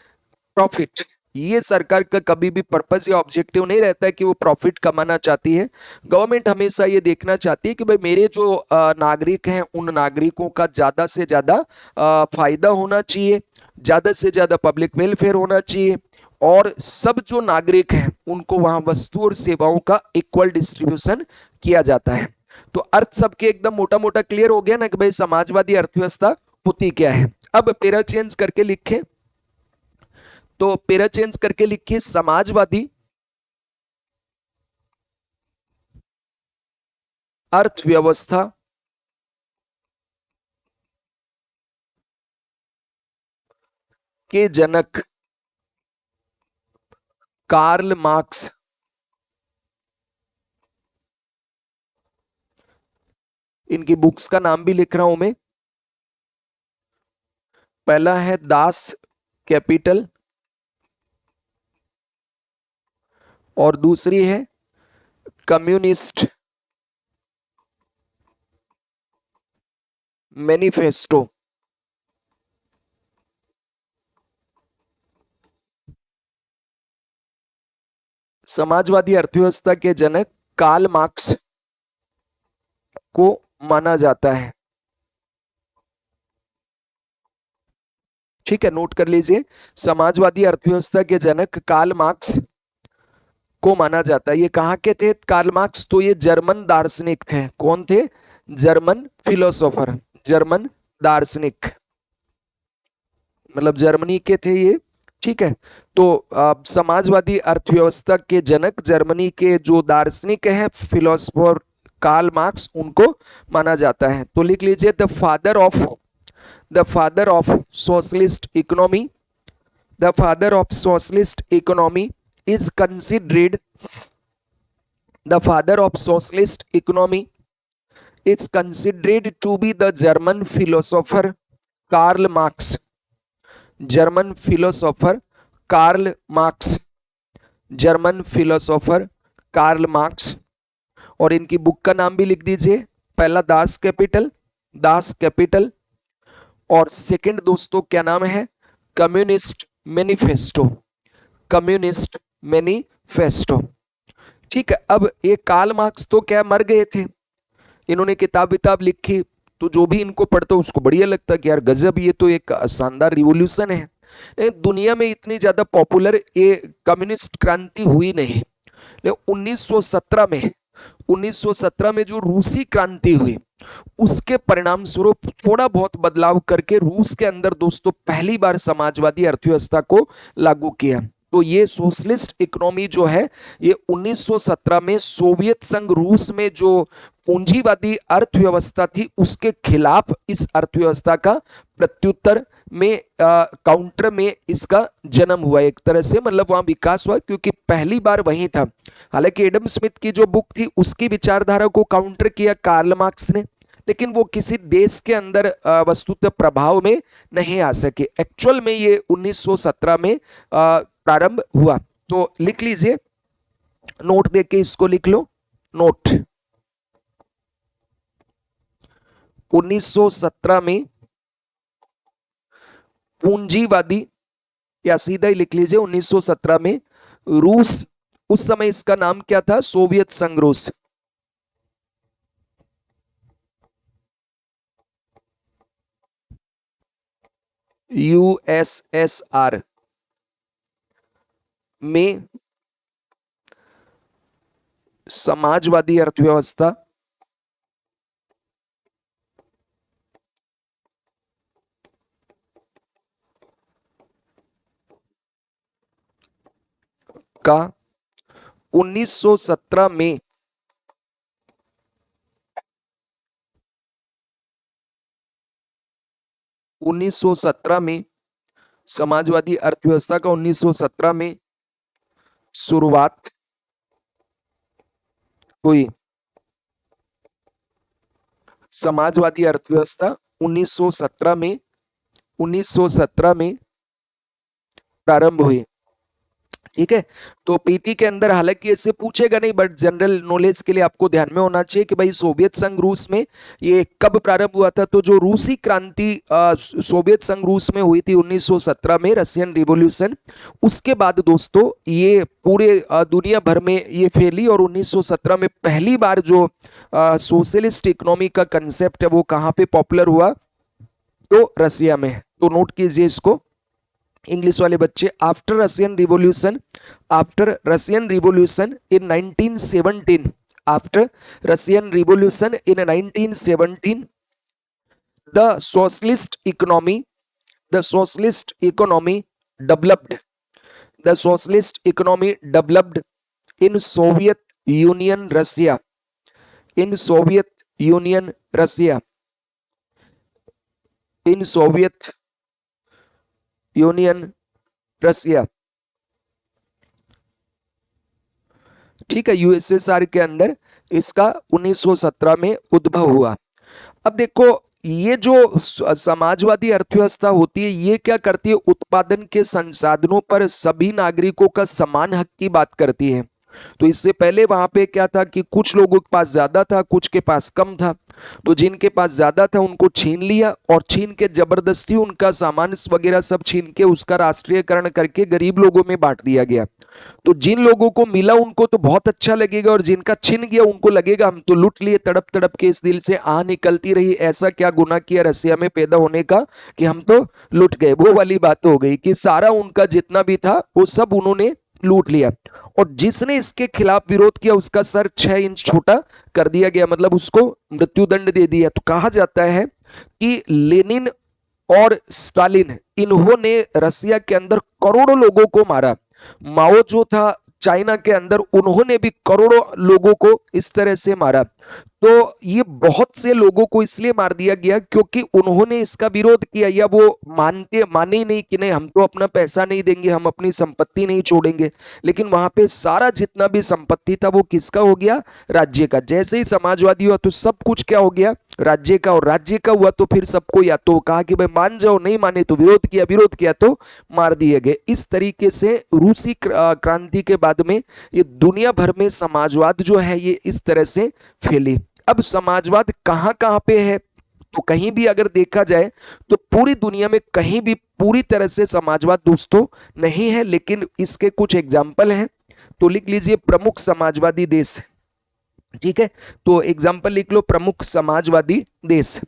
profit. ये सरकार का कभी भी पर्पस या ऑब्जेक्टिव नहीं रहता है कि वो प्रॉफिट कमाना चाहती है। गवर्नमेंट हमेशा ये देखना चाहती है कि भाई मेरे जो नागरिक हैं उन नागरिकों का ज्यादा से ज्यादा फायदा होना चाहिए, ज्यादा से ज्यादा पब्लिक वेलफेयर होना चाहिए, और सब जो नागरिक हैं उनको वहां वस्तु और सेवाओं का इक्वल डिस्ट्रीब्यूशन किया जाता है। तो अर्थ सबके एकदम मोटा मोटा क्लियर हो गया ना कि भाई समाजवादी अर्थव्यवस्था होती क्या है। अब पेरा चेंज करके लिखे, तो पेरा चेंज करके लिखिए समाजवादी अर्थव्यवस्था के जनक कार्ल मार्क्स। इनकी बुक्स का नाम भी लिख रहा हूं मैं। पहला है दास कैपिटल, और दूसरी है कम्युनिस्ट मैनिफेस्टो। समाजवादी अर्थव्यवस्था के जनक कार्ल मार्क्स को माना जाता है। ठीक है, नोट कर लीजिए, समाजवादी अर्थव्यवस्था के जनक कार्ल मार्क्स को माना जाता है। ये कहाँ के थे कार्ल मार्क्स? तो ये जर्मन दार्शनिक थे। कौन थे? जर्मन फिलोसोफर, जर्मन दार्शनिक, मतलब जर्मनी के थे ये। ठीक है, तो समाजवादी अर्थव्यवस्था के जनक जर्मनी के जो दार्शनिक हैं फिलोसोफर कार्ल मार्क्स, उनको माना जाता है। तो लिख लीजिए the father of socialist economy, the father of socialist economy is considered the father of socialist economy is considered to be the German philosopher Karl Marx। German philosopher Karl Marx, German philosopher Karl Marx. और इनकी book का नाम भी लिख दीजिए, पहला Das Kapital, Das Kapital, और second दोस्तों क्या नाम है? Communist manifesto, communist manifesto. ठीक है, अब ये कार्ल मार्क्स तो क्या मर गए थे, इन्होंने किताब विताब लिखी, तो जो भी इनको पढ़ता उसको बढ़िया लगता कि यार गजब, ये तो एक शानदार रिवॉल्यूशन है। दुनिया में इतनी ज्यादा पॉपुलर ये कम्युनिस्ट क्रांति हुई नहीं। 1917 में 1917 में जो रूसी क्रांति हुई उसके परिणाम स्वरूप थोड़ा बहुत बदलाव करके रूस के अंदर दोस्तों पहली बार समाजवादी अर्थव्यवस्था को लागू किया। तो ये सोशलिस्ट इकोनॉमी जो है ये 1917 में सोवियत संघ रूस में जो पूंजीवादी अर्थव्यवस्था थी उसके खिलाफ इस अर्थव्यवस्था का प्रत्युत्तर में काउंटर में इसका जन्म हुआ एक तरह से, मतलब वहां विकास हुआ क्योंकि पहली बार वही था। हालांकि एडम स्मिथ की जो बुक थी उसकी विचारधारा को काउंटर किया कार्ल मार्क्स ने, लेकिन वो किसी देश के अंदर वस्तुतः प्रभाव में नहीं आ सके। एक्चुअल में ये 1917 में प्रारंभ हुआ। तो लिख लीजिए, नोट देके इसको लिख लो, नोट। 1917 में पूंजीवादी, या सीधा ही लिख लीजिए 1917 में रूस, उस समय इसका नाम क्या था? सोवियत संघ रूस। यूएसएसआर में समाजवादी अर्थव्यवस्था का 1917 में 1917 में समाजवादी अर्थव्यवस्था का 1917 में शुरुआत हुई। समाजवादी अर्थव्यवस्था 1917 में 1917 में प्रारंभ हुई। ठीक है, तो पीटी के अंदर हालांकि ऐसे पूछेगा नहीं, बट जनरल नॉलेज के लिए आपको ध्यान में होना चाहिए कि भाई सोवियत संघ रूस में ये कब प्रारंभ हुआ था। तो जो रूसी क्रांति सोवियत संघ रूस में हुई थी 1917 में, रशियन रिवॉल्यूशन, उसके बाद दोस्तों ये पूरे दुनिया भर में ये फैली। और 1917 में पहली बार जो सोशलिस्ट इकोनॉमी का कंसेप्ट है वो कहाँ पे पॉपुलर हुआ, तो रसिया में। तो नोट कीजिए इसको इंग्लिश वाले बच्चे। After Russian revolution in 1917, after Russian revolution in 1917, the socialist economy the socialist economy developed the socialist economy developed in Soviet Union Russia in Soviet Union Russia in Soviet Union Russia. ठीक है, USSR के अंदर इसका 1917 में उद्भव हुआ। अब देखो ये जो समाजवादी अर्थव्यवस्था होती है ये क्या करती है, उत्पादन के संसाधनों पर सभी नागरिकों का समान हक की बात करती है। तो इससे पहले वहां पे क्या था कि कुछ लोगों के पास ज्यादा था, कुछ के पास कम था। तो जिनके पास ज्यादा था उनको छीन लिया और छीन के जबरदस्ती उनका सामान वगैरह सब छीन के उसका राष्ट्रीयकरण करके गरीब लोगों में बांट दिया गया। तो जिन लोगों को मिला उनको तो बहुत अच्छा लगेगा, और जिनका छिन गया उनको लगेगा हम तो लूट लिए। तड़प तड़प के इस दिल से आह निकलती रही, ऐसा क्या गुनाह किया रसिया में पैदा होने का कि हम तो लुट गए। वो वाली बात हो गई कि सारा उनका जितना भी था वो सब उन्होंने लूट लिया। और जिसने इसके खिलाफ विरोध किया उसका सर 6 इंच छोटा कर दिया गया, मतलब उसको मृत्युदंड दे दिया। तो कहा जाता है कि लेनिन और स्टालिन इन्होंने रसिया के अंदर करोड़ों लोगों को मारा। माओ जो था चाइना के अंदर, उन्होंने भी करोड़ों लोगों को इस तरह से मारा। तो ये बहुत से लोगों को इसलिए मार दिया गया क्योंकि उन्होंने इसका विरोध किया, या वो माने ही नहीं कि नहीं हम तो अपना पैसा नहीं देंगे, हम अपनी संपत्ति नहीं छोड़ेंगे। लेकिन वहां पे सारा जितना भी संपत्ति था वो किसका हो गया, राज्य का। जैसे ही समाजवादी हुआ तो सब कुछ क्या हो गया, राज्य का। और राज्य का हुआ तो फिर सबको या तो कहा कि भाई मान जाओ, नहीं माने तो विरोध किया तो मार दिए गए। इस तरीके से रूसी क्रांति के बाद में ये दुनिया भर में समाजवाद जो है ये इस तरह से फैली। अब समाजवाद कहां कहां पे है, तो कहीं भी अगर देखा जाए तो पूरी दुनिया में कहीं भी पूरी तरह से समाजवाद दोस्तों नहीं है, लेकिन इसके कुछ एग्जाम्पल हैं। तो लिख लीजिए प्रमुख समाजवादी देश। ठीक है, तो एग्जाम्पल लिख लो प्रमुख समाजवादी देश।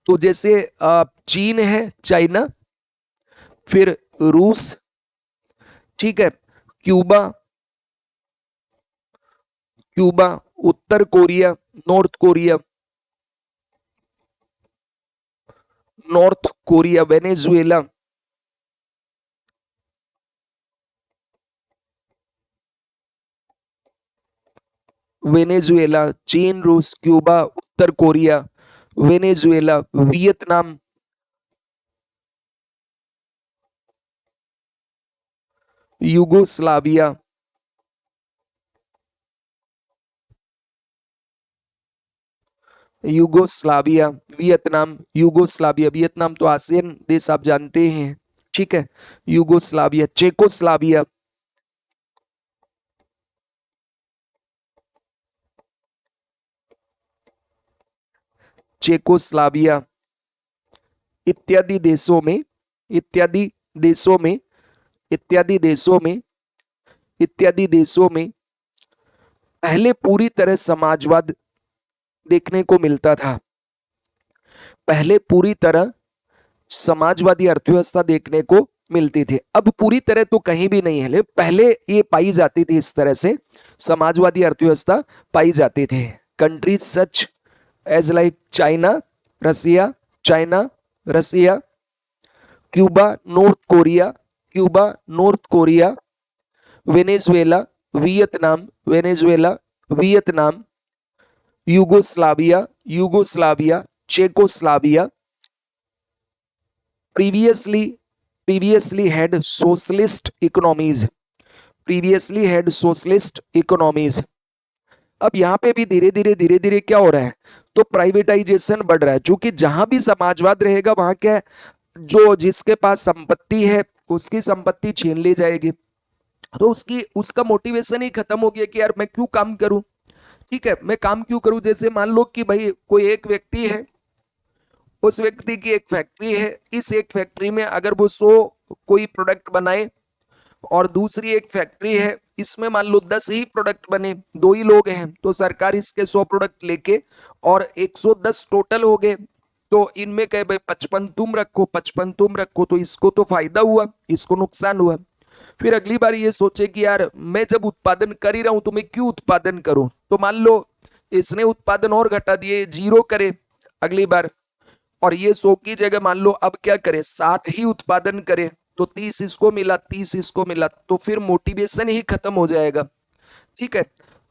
तो जैसे चीन है, चाइना, फिर रूस, ठीक है, क्यूबा, क्यूबा, उत्तर Korea, North Korea, North Korea, Venezuela, Venezuela, चीन, रूस, क्यूबा, उत्तर Korea, Venezuela, Vietnam, Yugoslavia, Yugoslavia, Vietnam, Yugoslavia, Vietnam तो आसियन देश आप जानते हैं। ठीक है, युगोस्लाविया, चेकोस्लाविया, चेकोस्लाविया इत्यादि देशों में, इत्यादि देशों में, इत्यादि देशों में, इत्यादि देशों में पहले पूरी तरह समाजवाद देखने को मिलता था। पहले पूरी तरह समाजवादी अर्थव्यवस्था देखने को मिलती थी। अब पूरी तरह तो कहीं भी नहीं है, लेकिन पहले ये पाई जाती थी, इस तरह से समाजवादी अर्थव्यवस्था पाई जाती थी। Countries such as like China, Russia, China, Russia, Cuba, North Korea, Cuba, North Korea, Venezuela, Vietnam, Venezuela, Vietnam, Yugoslavia, Yugoslavia, Czechoslovakia, previously previously had socialist economies, previously had socialist economies. अब यहाँ पे भी धीरे धीरे क्या हो रहा है, तो प्राइवेटाइजेशन बढ़ रहा है, क्योंकि जहां भी समाजवाद रहेगा वहां क्या है, जो जिसके पास संपत्ति है उसकी संपत्ति छीन ली जाएगी। तो उसका मोटिवेशन ही खत्म हो गया कि यार मैं क्यों काम करूं, ठीक है, मैं काम क्यों करूं। जैसे मान लो कि भाई कोई एक व्यक्ति है, उस व्यक्ति की एक फैक्ट्री है, इस एक फैक्ट्री में अगर वो 100 कोई प्रोडक्ट बनाए, और दूसरी एक फैक्ट्री है, इसमें मान लो 10 ही प्रोडक्ट बने, दो ही लोग हैं, तो सरकार इसके 100 प्रोडक्ट लेके और 110 टोटल हो गए, तो इनमें कहे भाई 55 तुम रखो, 55 तुम रखो, तो इसको तो फायदा हुआ, इसको नुकसान हुआ। फिर अगली बार ये सोचे कि यार मैं जब उत्पादन कर ही रहा हूं तो मैं क्यों उत्पादन करूं, तो मान लो इसने उत्पादन और घटा दिए, 0 करे अगली बार, और ये 100 की जगह मान लो अब क्या करे, 60 ही उत्पादन करे, तो 30 इसको मिला, 30 इसको मिला, तो फिर मोटिवेशन ही खत्म हो जाएगा, ठीक है।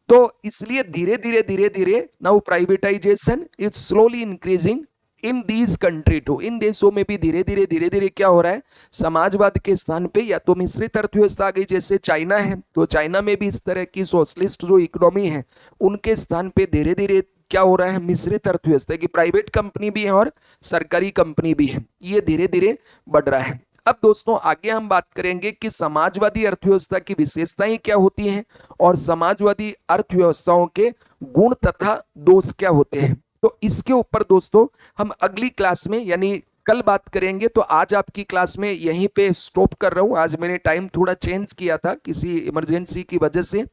तो इसलिए धीरे धीरे now privatisation is slowly increasing in these country too, इन देशों में भी धीरे धीरे क्या हो रहा है, समाजवाद के स्थान पे या तो मिश्रित अर्थव्यवस्था आ गई, जैसे चाइना है, तो चाइना में भी इस तरह की सोशलिस्ट जो इकोनॉमी है उनके स्थान पे धीरे धीरे क्या हो रहा है, मिश्रित अर्थव्यवस्था की प्राइवेट कंपनी भी है और सरकारी कंपनी भी है, ये धीरे धीरे बढ़ रहा है। अब दोस्तों आगे हम बात करेंगे कि समाजवादी अर्थव्यवस्था की विशेषताएं क्या होती हैं और समाजवादी अर्थव्यवस्थाओं के गुण तथा दोष क्या होते हैं। तो इसके ऊपर दोस्तों हम अगली क्लास में यानी कल बात करेंगे। तो आज आपकी क्लास में यहीं पे स्टॉप कर रहा हूं, आज मैंने टाइम थोड़ा चेंज किया था किसी इमरजेंसी की वजह से।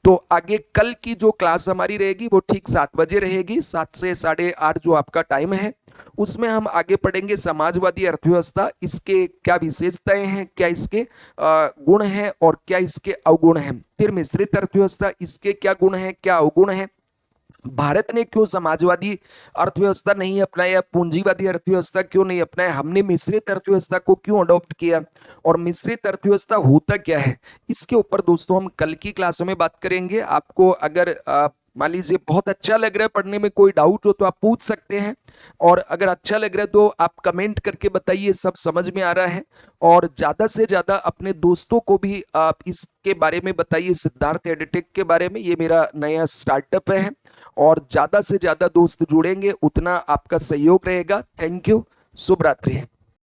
तो आगे कल की जो क्लास हमारी रहेगी वो ठीक 7 बजे रहेगी, 7 से 8:30 जो आपका टाइम है, उसमें हम आगे पढ़ेंगे समाजवादी अर्थव्यवस्था, इसके क्या विशेषताएं हैं, क्या इसके गुण हैं और क्या इसके अवगुण हैं। फिर मिश्रित अर्थव्यवस्था, इसके क्या गुण हैं क्या अवगुण हैं, भारत ने क्यों समाजवादी अर्थव्यवस्था नहीं अपनाया, पूंजीवादी अर्थव्यवस्था क्यों नहीं अपनाया, हमने मिश्रित अर्थव्यवस्था को क्यों अडॉप्ट किया, और मिश्रित अर्थव्यवस्था होता क्या है, इसके ऊपर दोस्तों हम कल की क्लास में बात करेंगे। आपको अगर मान लीजिए बहुत अच्छा लग रहा है, पढ़ने में कोई डाउट हो तो आप पूछ सकते हैं, और अगर अच्छा लग रहा है तो आप कमेंट करके बताइए सब समझ में आ रहा है, और ज्यादा से ज्यादा अपने दोस्तों को भी आप इसके बारे में बताइए, सिद्धार्थ एडटेक के बारे में, ये मेरा नया स्टार्टअप है, और ज्यादा से ज्यादा दोस्त जुड़ेंगे उतना आपका सहयोग रहेगा। थैंक यू, शुभ रात्रि।